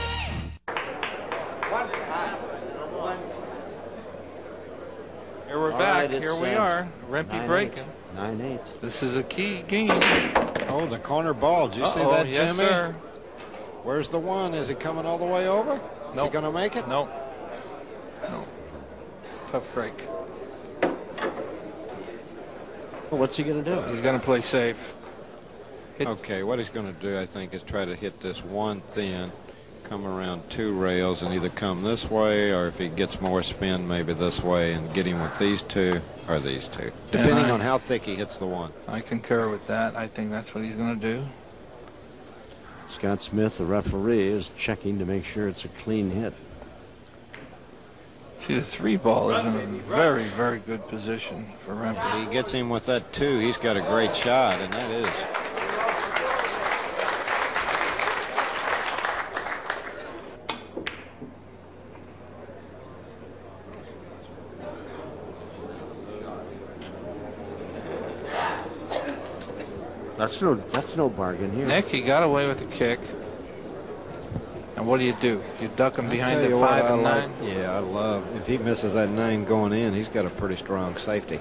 Here we're All back. right, Here we are. Rempe breaking. 9-8. This is a key game. Oh, the corner ball. Did you see that, yes, Jimmy? Sir. Where's the 1? Is he coming all the way over? Is he Nope. going to make it? Nope. No. Tough break. Well, what's he going to do? He's going to play safe. Okay, what he's going to do, I think, is try to hit this 1 thin, come around 2 rails, and either come this way, or if he gets more spin, maybe this way, and get him with these 2 or these 2, depending on how thick he hits the 1. I concur with that. I think that's what he's going to do. Scott Smith, the referee, is checking to make sure it's a clean hit. See, the 3 ball is in a very, very good position for Rempe. He gets him with that 2. He's got a great shot, and that is. That's no bargain here. Nick, he got away with the kick. And what do? You duck him behind Tell the you 5 what, and I 9? like, yeah, I love, if he misses that 9 going in, he's got a pretty strong safety.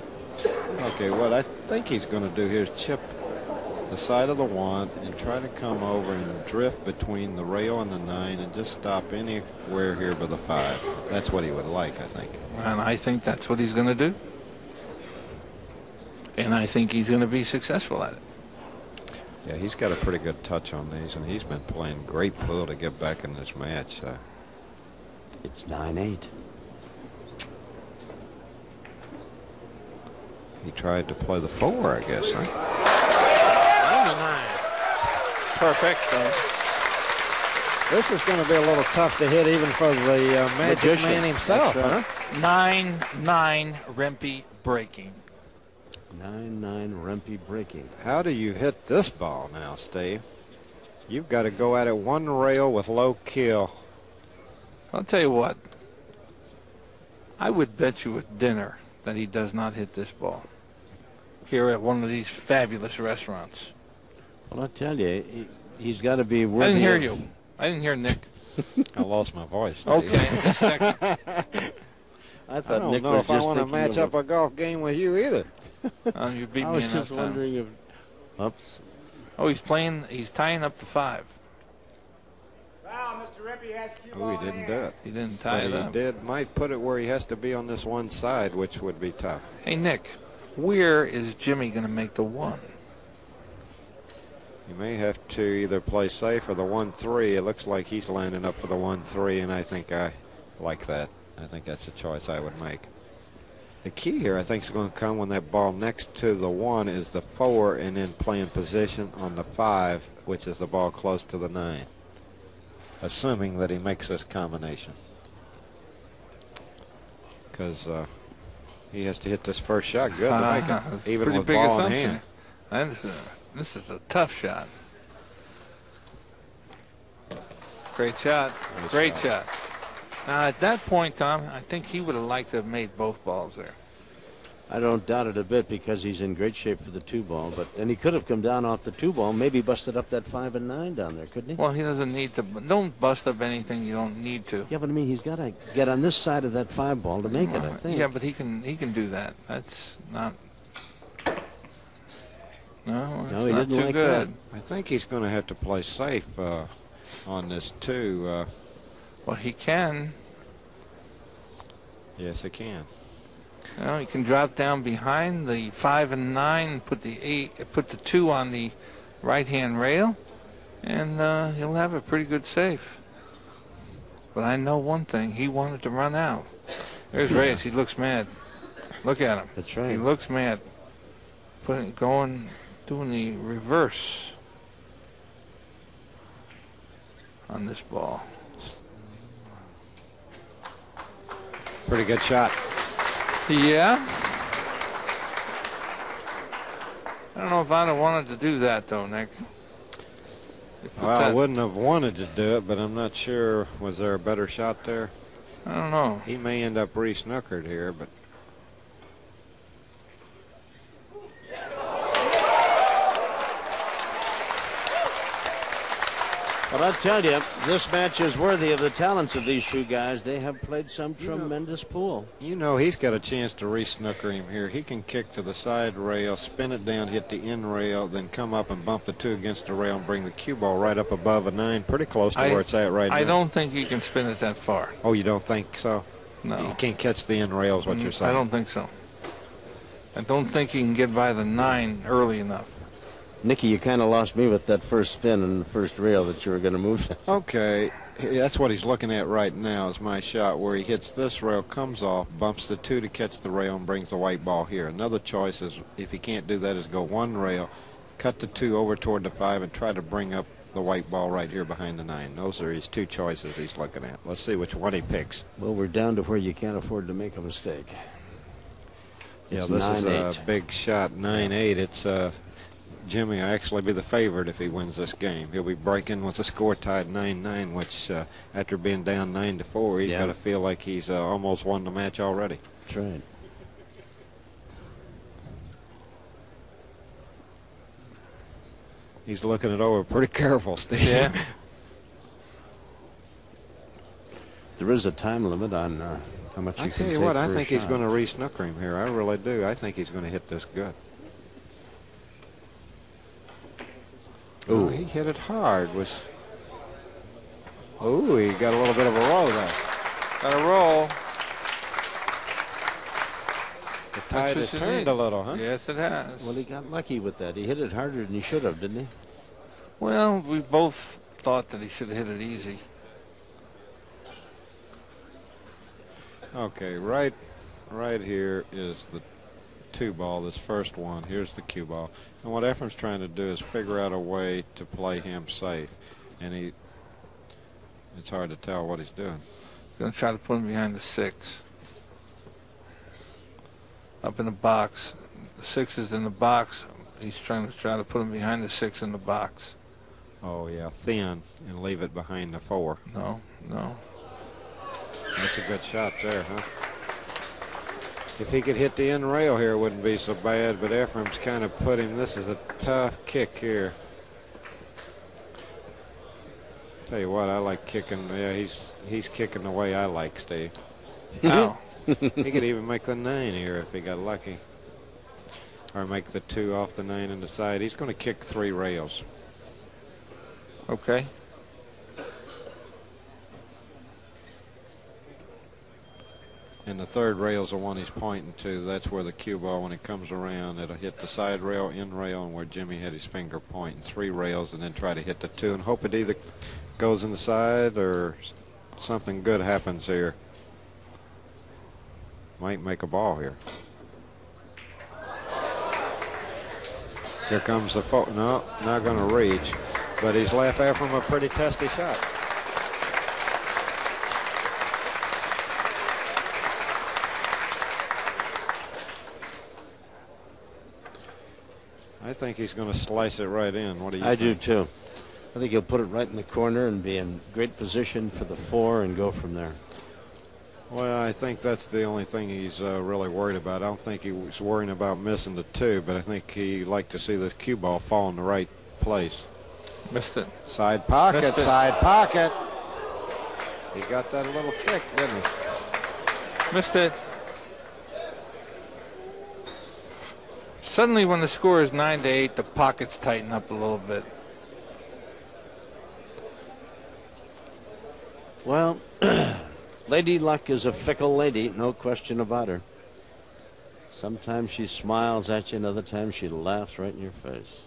Okay, what I think he's going to do here is chip the side of the 1 and try to come over and drift between the rail and the 9 and just stop anywhere here by the 5. That's what he would like, I think. And I think that's what he's going to do. And I think he's going to be successful at it. Yeah, he's got a pretty good touch on these, and he's been playing great pool to get back in this match. It's 9-8. He tried to play the 4, I guess, huh? And the 9. Perfect. This is going to be a little tough to hit even for the Magic Magician. Man himself, That's huh? 9-9 Rempe breaking. 9-9 Rempe breaking. How do you hit this ball now, Steve? You've got to go at it 1 rail with low kill. I'll tell you what. I would bet you at dinner that he does not hit this ball here at one of these fabulous restaurants. Well, I tell you, he's got to be worthy. I didn't hear of- you. I didn't hear Nick. I lost my voice, Steve. Okay, just a second. I I thought don't Nick know was if I just want to thinking match of up a golf game with you either. Oh, you beat I me was enough just times. wondering if. Oops. Oh, he's tying up the 5. Foul, Mr. Rempe has cue Oh, ball he didn't in do it. He didn't tie it But he up. might put it where he has to be on this 1 side, which would be tough. Hey, Nick, where is Jimmy going to make the 1? You may have to either play safe or the 1-3. It looks like he's lining up for the 1-3, and I think I like that. I think that's a choice I would make. The key here, I think, is going to come when that ball next to the 1 is the 4, and then playing position on the 5, which is the ball close to the 9, assuming that he makes this combination. Because he has to hit this first shot good to make That's it, a even pretty with big ball in assumption. hand. This is a tough shot. Great shot. Great shot. Now, at that point, Tom, I think he would have liked to have made both balls there. I don't doubt it a bit because he's in great shape for the 2-ball. And he could have come down off the 2-ball, maybe busted up that 5 and 9 down there, couldn't he? Well, he doesn't need to. Don't bust up anything you don't need to. Yeah, but I mean, he's got to get on this side of that 5-ball to make it, I think. Yeah, but he can do that. That's not. No, it's he not didn't too like good. that. I think he's going to have to play safe on this, too. Well, he can. Yes, he can. You know, he can drop down behind the 5 and 9, put the 2 on the right-hand rail, and he'll have a pretty good safe. But I know one thing: he wanted to run out. There's Reyes. He looks mad. Look at him. That's right. He looks mad. Doing the reverse on this ball. Pretty good shot. Yeah. I don't know if I'd have wanted to do that, though, Nick. Well, I wouldn't have wanted to do it, but I'm not sure. Was there a better shot there? I don't know. He may end up re-snookered here, but. But I'll tell you, this match is worthy of the talents of these two guys. They have played some tremendous pool. You know, he's got a chance to re-snooker him here. He can kick to the side rail, spin it down, hit the end rail, then come up and bump the 2 against the rail and bring the cue ball right up above a 9, pretty close to where it's at right now. I don't think you can spin it that far. Oh, you don't think so? No. You can't catch the end rail is what you're saying. I don't think so. I don't think you can get by the 9 early enough. Nicky, you kind of lost me with that first spin and the first rail that you were going to move. Okay, that's what he's looking at right now is my shot where he hits this rail, comes off, bumps the 2 to catch the rail and brings the white ball here. Another choice is, if he can't do that, is go 1 rail, cut the 2 over toward the 5 and try to bring up the white ball right here behind the 9. Those are his 2 choices he's looking at. Let's see which one he picks. Well, we're down to where you can't afford to make a mistake. Yeah, It's this is 9-8. a big shot, 9-8. It's Jimmy will actually be the favorite if he wins this game. He'll be breaking with the score tied 9-9, which after being down 9-4, he's got to feel like he's almost won the match already. That's right. He's looking it over pretty careful, Steve. Yeah. There is a time limit on how much you can take. I tell you what, I per think he's shot. going to re-snooker him here. I really do. I think he's going to hit this good. Oh, he hit it hard. Oh, he got a little bit of a roll there. Got a roll. The tide has turned a little, huh? Yes, it has. Well, he got lucky with that. He hit it harder than he should have, didn't he? Well, we both thought that he should have hit it easy. Okay, right here is the 2 ball, this first one. Here's the cue ball. And what Efren's trying to do is figure out a way to play him safe. And it's hard to tell what he's doing. Going to try to put him behind the 6. Up in the box. The 6 is in the box. He's trying to put him behind the 6 in the box. Oh, yeah, thin, and leave it behind the 4. No. That's a good shot there, huh? If he could hit the end rail here, it wouldn't be so bad, but Efren's kind of put him. This is a tough kick here. Tell you what, I like kicking. Yeah, he's kicking the way I like, Steve. Ow. He could even make the 9 here if he got lucky. Or make the 2 off the 9 on the side. He's going to kick 3 rails. Okay. And the 3rd rail's the one he's pointing to. That's where the cue ball, when it comes around, it'll hit the side rail, end rail, and where Jimmy had his finger pointing. 3 rails, and then try to hit the 2 and hope it either goes in the side or something good happens here. Might make a ball here. Here comes the no, not going to reach, but he's left Efren a pretty testy shot. I I think he's going to slice it right in. What do you I think? do too. I think he'll put it right in the corner and be in great position for the 4 and go from there. Well, I think that's the only thing he's really worried about. I don't think he was worrying about missing the 2, but I think he liked to see this cue ball fall in the right place. Missed it. Side pocket, Missed it. side pocket. He got that a little thick, didn't he? Missed it. Suddenly, when the score is 9-8, the pockets tighten up a little bit. Well, Lady Luck is a fickle lady, no question about her. Sometimes she smiles at you, and other times she laughs right in your face.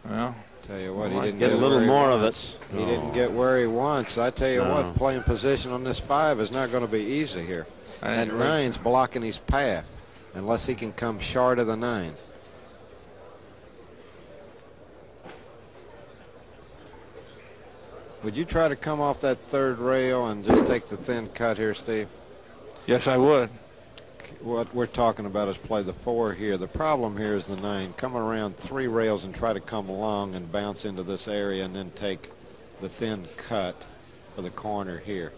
Well, Tell you what, he Might didn't get a little where he more of wants. it. He didn't get where he wants. I tell you No. what, playing position on this 5 is not going to be easy here. I That think 9's blocking his path unless he can come short of the 9. Would you try to come off that 3rd rail and just take the thin cut here, Steve? yes, I would. What we're talking about is play the 4 here. The problem here is the 9. Come around 3 rails and try to come along and bounce into this area and then take the thin cut for the corner here.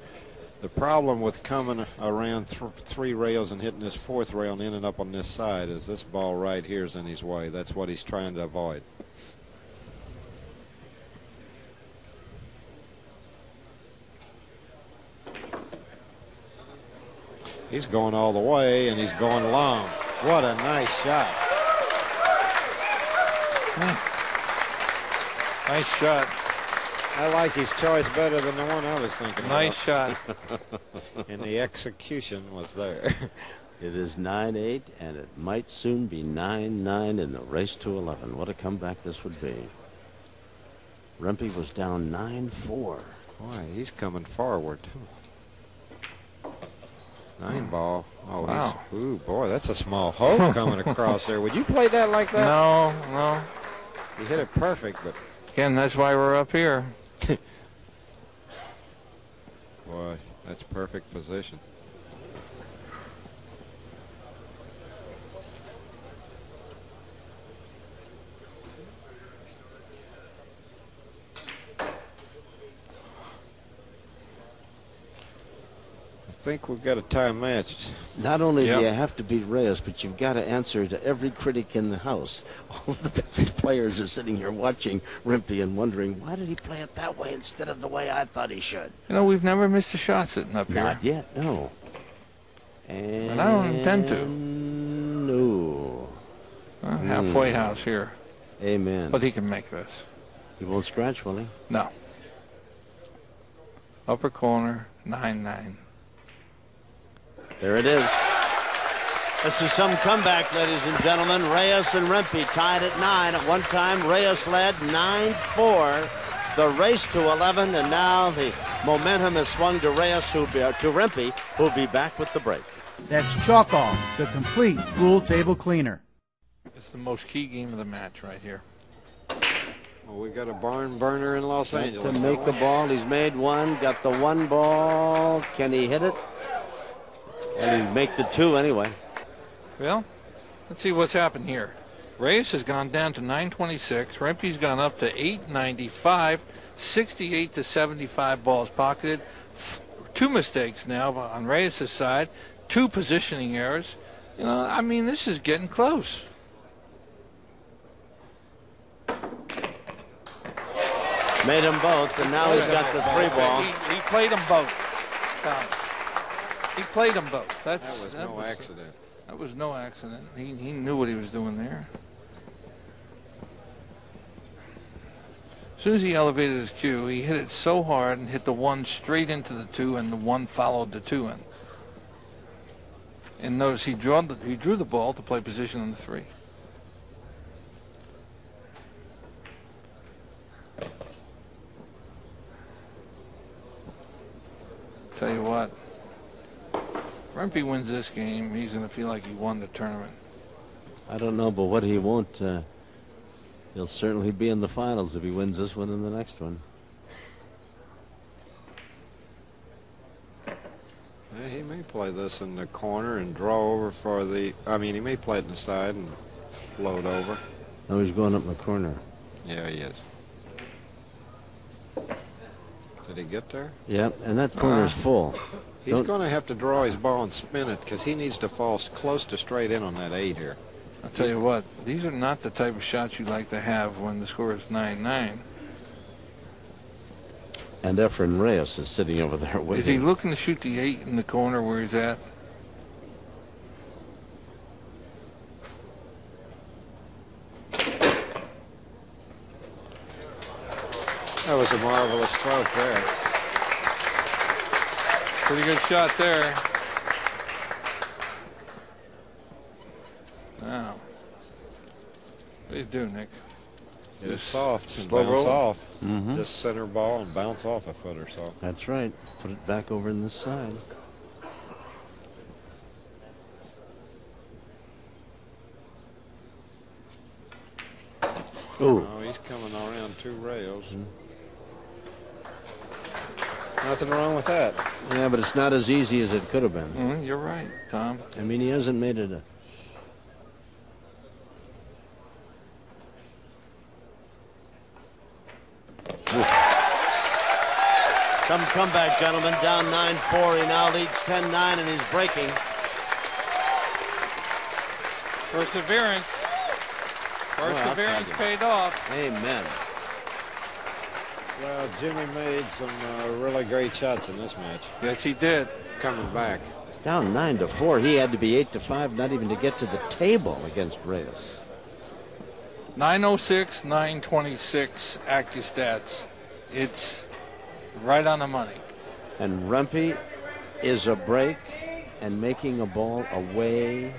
The problem with coming around 3 rails and hitting this 4th rail and ending up on this side is this ball right here is in his way. That's what he's trying to avoid. He's going all the way, and he's going long. What a nice shot. Nice shot. I like his choice better than the one I was thinking Nice shot. about. And the execution was there. It is 9-8, and it might soon be 9-9 in the race to 11. What a comeback this would be. Rempe was down 9-4. Boy, he's coming forward, too. 9 ball. Oh, Wow. Ooh, boy, that's a small hole coming across there. Would you play that like that? No, no. You hit it perfect, but Again, that's why we're up here. boy, that's perfect position. I think we've got a tie matched. Not only Yep. do you have to beat Reyes, but you've got to answer to every critic in the house. All of the best players are sitting here watching Rempe and wondering, why did he play it that way instead of the way I thought he should? You know, we've never missed a shot sitting up here. Not yet, no. And I don't intend to. No. Halfway house here. Amen. But he can make this. He won't scratch, will he? No. Upper corner, 9-9. There it is. This is some comeback, ladies and gentlemen. Reyes and Rempe tied at 9. At one time, Reyes led 9-4. The race to 11, and now the momentum has swung to Reyes, to Rempe, who'll be back with the break. That's Chalk Off, the complete pool table cleaner. It's the most key game of the match right here. Well, we got a barn burner in Los Angeles. To make don't the we? ball, he's made one. Got the 1 ball. Can he hit it? And he'd make the 2 anyway. Well, let's see what's happened here. Reyes has gone down to 926. Rempe's gone up to 895. 68 to 75 balls pocketed. 2 mistakes now on Reyes' side. 2 positioning errors. You know, I mean, this is getting close. Made them both, and now he's got the 3 ball. He played them both. He played them both. That was no accident. That was no accident. He knew what he was doing there. As soon as he elevated his cue, he hit it so hard and hit the 1 straight into the 2, and the 1 followed the 2 in. And notice he drew the ball to play position on the 3. Tell you what, Rempe wins this game, he's going to feel like he won the tournament. I don't know, but what he won't, he'll certainly be in the finals if he wins this one and the next one. Yeah, he may play this in the corner and draw over for the. I mean, he may play it in the side and float over. Oh, he's going up in the corner. Yeah, he is. Did he get there? Yep, and that corner's full. He's going to have to draw his ball and spin it because he needs to fall close to straight in on that 8 here. I'll tell you what, these are not the type of shots you like to have when the score is 9-9. And Efren Reyes is sitting over there waiting. Is he looking to shoot the 8 in the corner where he's at? That was a marvelous stroke there. Pretty good shot there. Now, what do you do, Nick? Get it soft and slow bounce roll. off. Just center ball and bounce off a foot or so. That's right. Put it back over in this side. Ooh. Oh, he's coming around 2 rails. Nothing wrong with that. Yeah, but it's not as easy as it could have been. You're right, Tom. I mean, he hasn't made it a... Some comeback, gentlemen. Down 9-4. He now leads 10-9, and he's breaking. Perseverance. Perseverance paid off. Amen. Well, Jimmy made some really great shots in this match. Yes, he did. Coming back. Down 9-4. He had to be 8-5, not even to get to the table against Reyes. 906, 926 AccuStats. It's right on the money. And Rempe is a break and making a ball away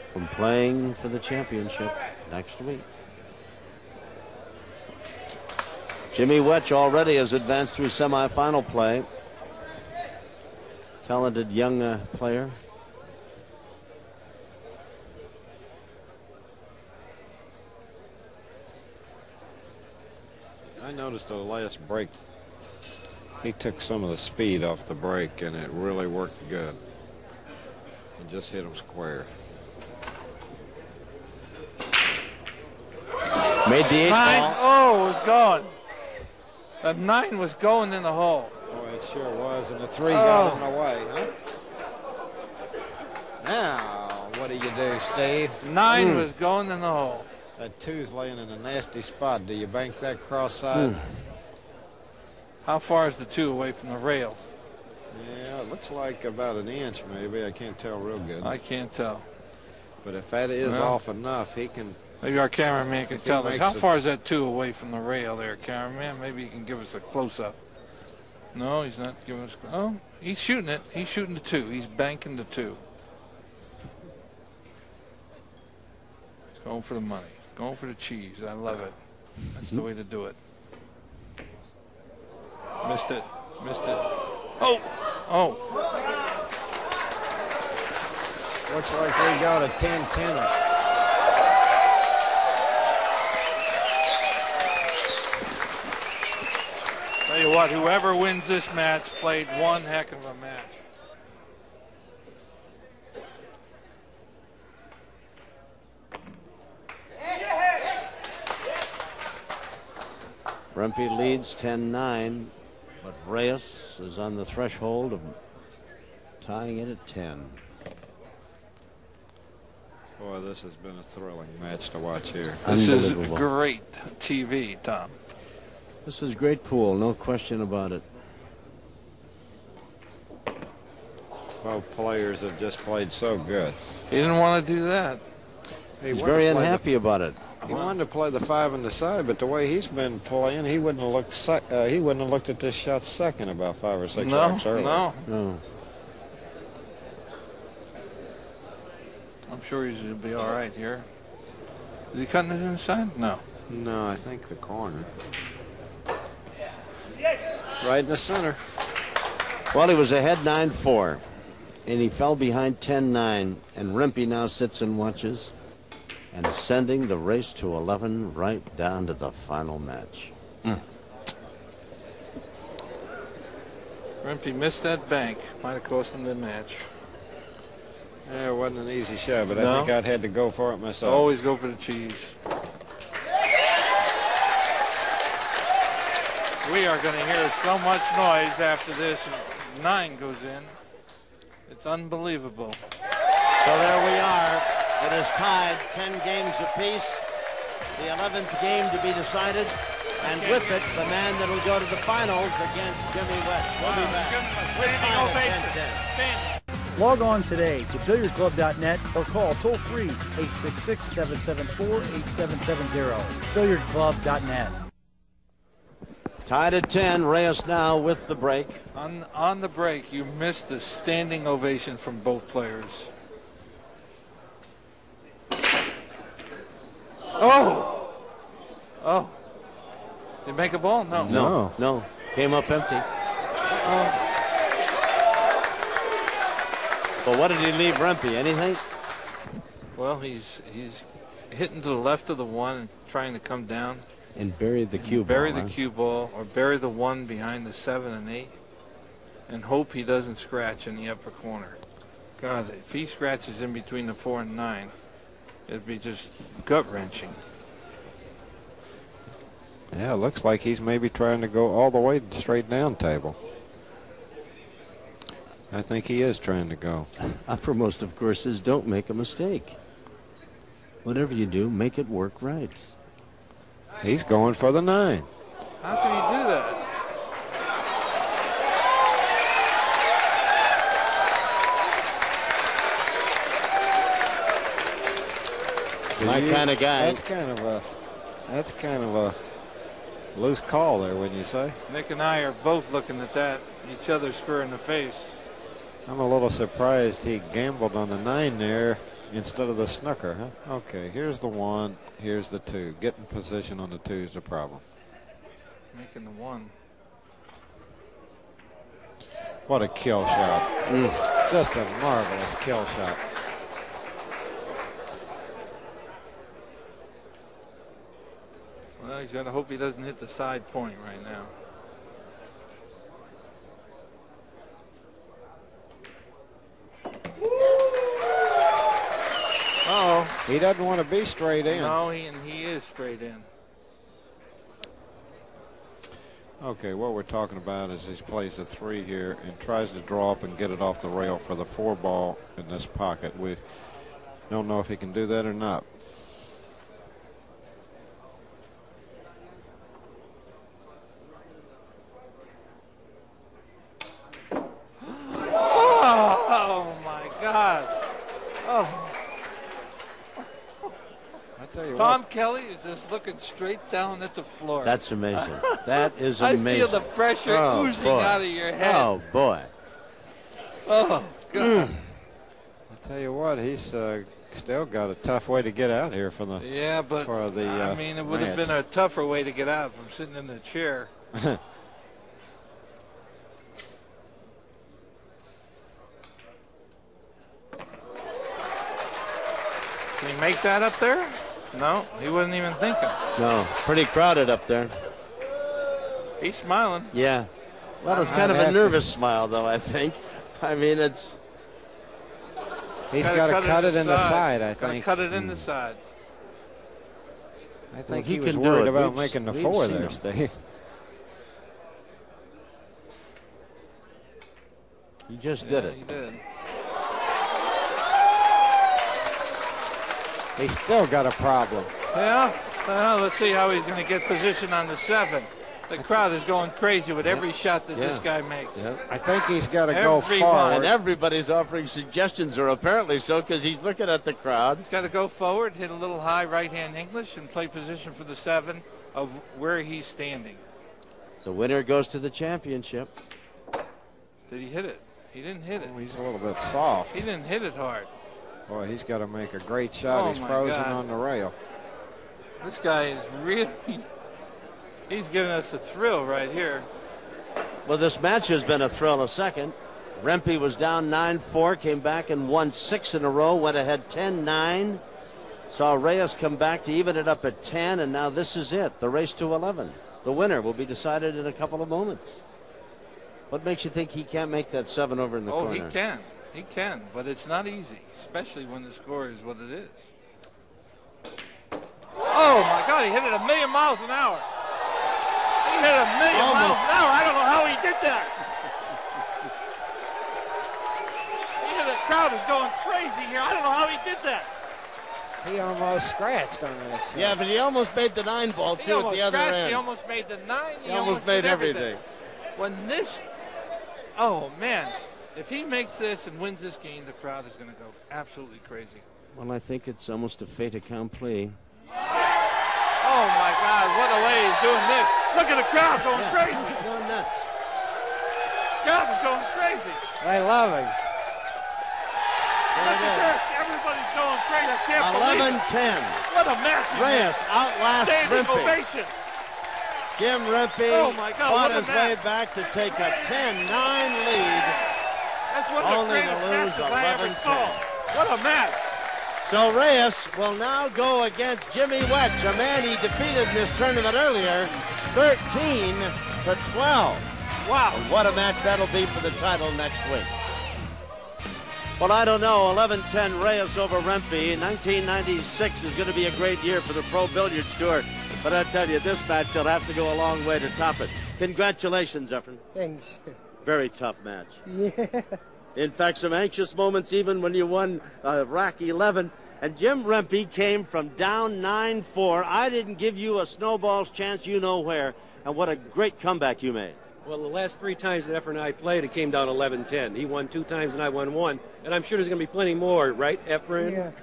from playing for the championship next week. Jimmy Wetch already has advanced through semifinal play. Talented young player. I noticed the last break, he took some of the speed off the break, and it really worked good. He just hit him square. Made the 8 9. ball. Oh, it was gone. The 9 was going in the hole. Boy, it sure was, and the 3 got in the way, huh? Now, what do you do, Steve? 9 was going in the hole. That 2's laying in a nasty spot. Do you bank that cross side? How far is the 2 away from the rail? Yeah, it looks like about an inch, maybe. I can't tell real good. I can't tell. But if that is Well, off enough, he can. Maybe our cameraman can If he tell us. makes How it- far is that 2 away from the rail there, cameraman? Maybe he can give us a close-up. No, he's not giving us. Oh, he's shooting it. He's shooting the 2. He's banking the 2. He's going for the money. Going for the cheese. I love it. That's the way to do it. Missed it. Missed it. Oh! Oh! Looks like we got a 10-10. Tell you what, whoever wins this match played one heck of a match. Rempe leads 10-9, but Reyes is on the threshold of tying it at 10. Boy, this has been a thrilling match to watch here. This is Unbelievable. great TV, Tom. This is great pool, no question about it. Both players have just played so good. He didn't want to do that. He He's wanted very to play unhappy about it. He wanted to play the 5 on the side, but the way he's been playing, he wouldn't have looked. He wouldn't have looked at this shot second about 5 or 6 No, shots earlier. no. No. I'm sure he'll be all right here. Is he cutting it inside? No. No, I think the corner. Right in the center. Well, he was ahead 9-4, and he fell behind 10-9, and Rempe now sits and watches and sending the race to 11 right down to the final match. Rempe missed that bank. Might have cost him the match. Yeah, it wasn't an easy shot, but No. I think I'd had to go for it myself. Always go for the cheese. We are going to hear so much noise after this. 9 goes in. It's unbelievable. So there we are. It is tied 10 games apiece. The 11th game to be decided. And with it, the man that will go to the finals against Jimmy West. We'll be back. We're tied at 10-10. Log on today to billiardclub.net or call toll-free 866-774-8770. billiardclub.net. Tied at 10. Reyes now with the break. On the break, you missed the standing ovation from both players. Oh! Oh. Did he make a ball? No. No. Came up empty. But what did he leave Rempe? Anything? Well, he's hitting to the left of the 1 and trying to come down. And buried the cue ball. Bury the cue ball, or bury the 1 behind the 7 and 8, and hope he doesn't scratch in the upper corner. God, if he scratches in between the 4 and 9, it'd be just gut-wrenching. Yeah, it looks like he's maybe trying to go all the way straight down table. I think he is trying to go. Uppermost, of course, is don't make a mistake. Whatever you do, make it work right. He's going for the 9. How can he do that? My kind of guy. That's kind of a loose call there, wouldn't you say? Nick and I are both looking at that, each other spur in the face. I'm a little surprised he gambled on the 9 there instead of the snooker, huh? Okay, here's the 1, here's the 2. Getting position on the 2 is the problem. Making the 1. What a kill shot. Just a marvelous kill shot. Well, he's got to hope he doesn't hit the side point right now. Uh-oh. He doesn't want to be straight in. No, he is straight in. Okay, what we're talking about is he plays a 3 here and tries to draw up and get it off the rail for the 4 ball in this pocket. We don't know if he can do that or not. Oh my God. Oh. Tom Kelly is just looking straight down at the floor. That's amazing. That is amazing. I feel the pressure oozing out of your head. Oh, boy. Oh, God. I'll tell you what, he's still got a tough way to get out here for the I mean, it would have been a tougher way to get out from sitting in the chair. Can he make that up there? No, he wasn't even thinking. No, pretty crowded up there. He's smiling. Yeah. Well, it's kind of a nervous smile, though, I think. I mean, it's... He's got to cut it in the side, I think. Cut it in the side. I think he was worried about making the 4 there, Steve. He just did it. He did. He's still got a problem. Yeah? Well, let's see how he's going to get position on the 7. The crowd is going crazy with every shot that this guy makes. I think he's got to go forward. And everybody's offering suggestions, or apparently so, because he's looking at the crowd. He's got to go forward, hit a little high right-hand English, and play position for the 7 of where he's standing. The winner goes to the championship. Did he hit it? He didn't hit it. Oh, he's a little bit soft. He didn't hit it hard. Boy, he's got to make a great shot. He's frozen on the rail. This guy is really, he's giving us a thrill right here. Well, this match has been a thrill a second. Rempe was down 9-4, came back and won 6 in a row, went ahead 10-9. Saw Reyes come back to even it up at 10, and now this is it, the race to 11. The winner will be decided in a couple of moments. What makes you think he can't make that 7 over in the corner? Oh, he can. He can, but it's not easy, especially when the score is what it is. Oh, my God, he hit it 1,000,000 miles an hour. He hit 1,000,000 miles an hour. I don't know how he did that. The crowd is going crazy here. I don't know how he did that. He almost scratched on that shot. Yeah, but he almost made the 9 ball, too, at the other end. He almost made the 9. He almost made everything. When this, oh, man, if he makes this and wins this game, the crowd is going to go absolutely crazy. Well, I think it's almost a fait accompli. Oh, my God, what a way he's doing this. Look at the crowd going crazy. He's going nuts. The crowd is going crazy. I love him. Look at this. Everybody's going crazy. I can't believe it. 11-10. What a match. Reyes outlasts Standing Rempe. ovation. Jim Rempe Oh, my God, fought what a his way match. back to take a 10-9 lead. That's one of the Only to greatest lose matches I ever 11-10. saw. What a match. So Reyes will now go against Jimmy Wetch, a man he defeated in this tournament earlier, 13-12. Wow. And what a match that'll be for the title next week. Well, I don't know. 11-10 Reyes over Rempe. 1996 is going to be a great year for the Pro Billiards Tour. But I tell you, this match will have to go a long way to top it. Congratulations, Efren. Thanks. Very tough match. Yeah. In fact, some anxious moments even when you won rack 11. And Jim Rempe came from down 9-4. I didn't give you a snowball's chance, you know where. And what a great comeback you made. Well, the last 3 times that Efren and I played, it came down 11-10. He won 2 times and I won 1. And I'm sure there's going to be plenty more, right, Efren? Yeah.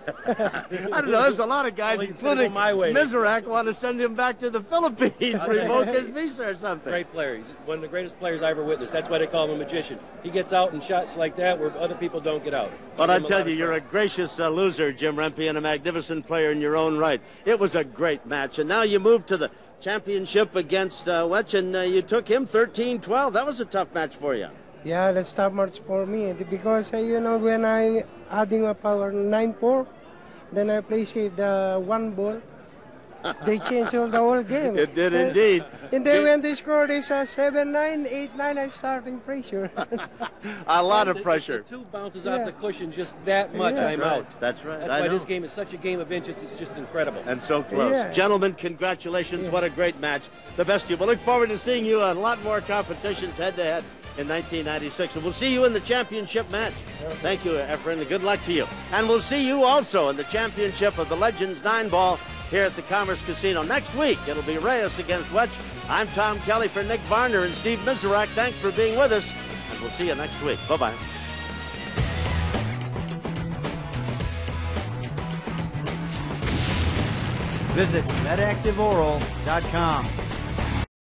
I don't know. There's a lot of guys, Well, he's gonna go including my way. Mizrak, want to send him back to the Philippines, revoke his visa or something. Great player. He's one of the greatest players I ever witnessed. That's why they call him a magician. He gets out in shots like that where other people don't get out. But I tell you, you're a gracious loser, Jim Rempe, and a magnificent player in your own right. It was a great match. And now you move to the championship against Wetch, and you took him 13-12. That was a tough match for you. Yeah, that's tough match for me because when I adding a power 9-4, then I play save the 1 ball. They changed all the whole game. It did indeed. And then when they scored this 7-9, 8-9, I'm starting pressure. A lot of pressure. The 2 bounces off the cushion just that much, I'm out. That's right. That's why this game is such a game of inches. It's just incredible. And so close. Yeah. Gentlemen, congratulations. What a great match. The best of you. We'll look forward to seeing you in a lot more competitions head-to-head in 1996. And we'll see you in the championship match. Thank you, Efren, and good luck to you. And we'll see you also in the championship of the Legends 9-ball here at the Commerce Casino. Next week, it'll be Reyes against Wetch. I'm Tom Kelly for Nick Varner and Steve Mizrak. Thanks for being with us, and we'll see you next week. Bye-bye. Visit MedActiveOral.com.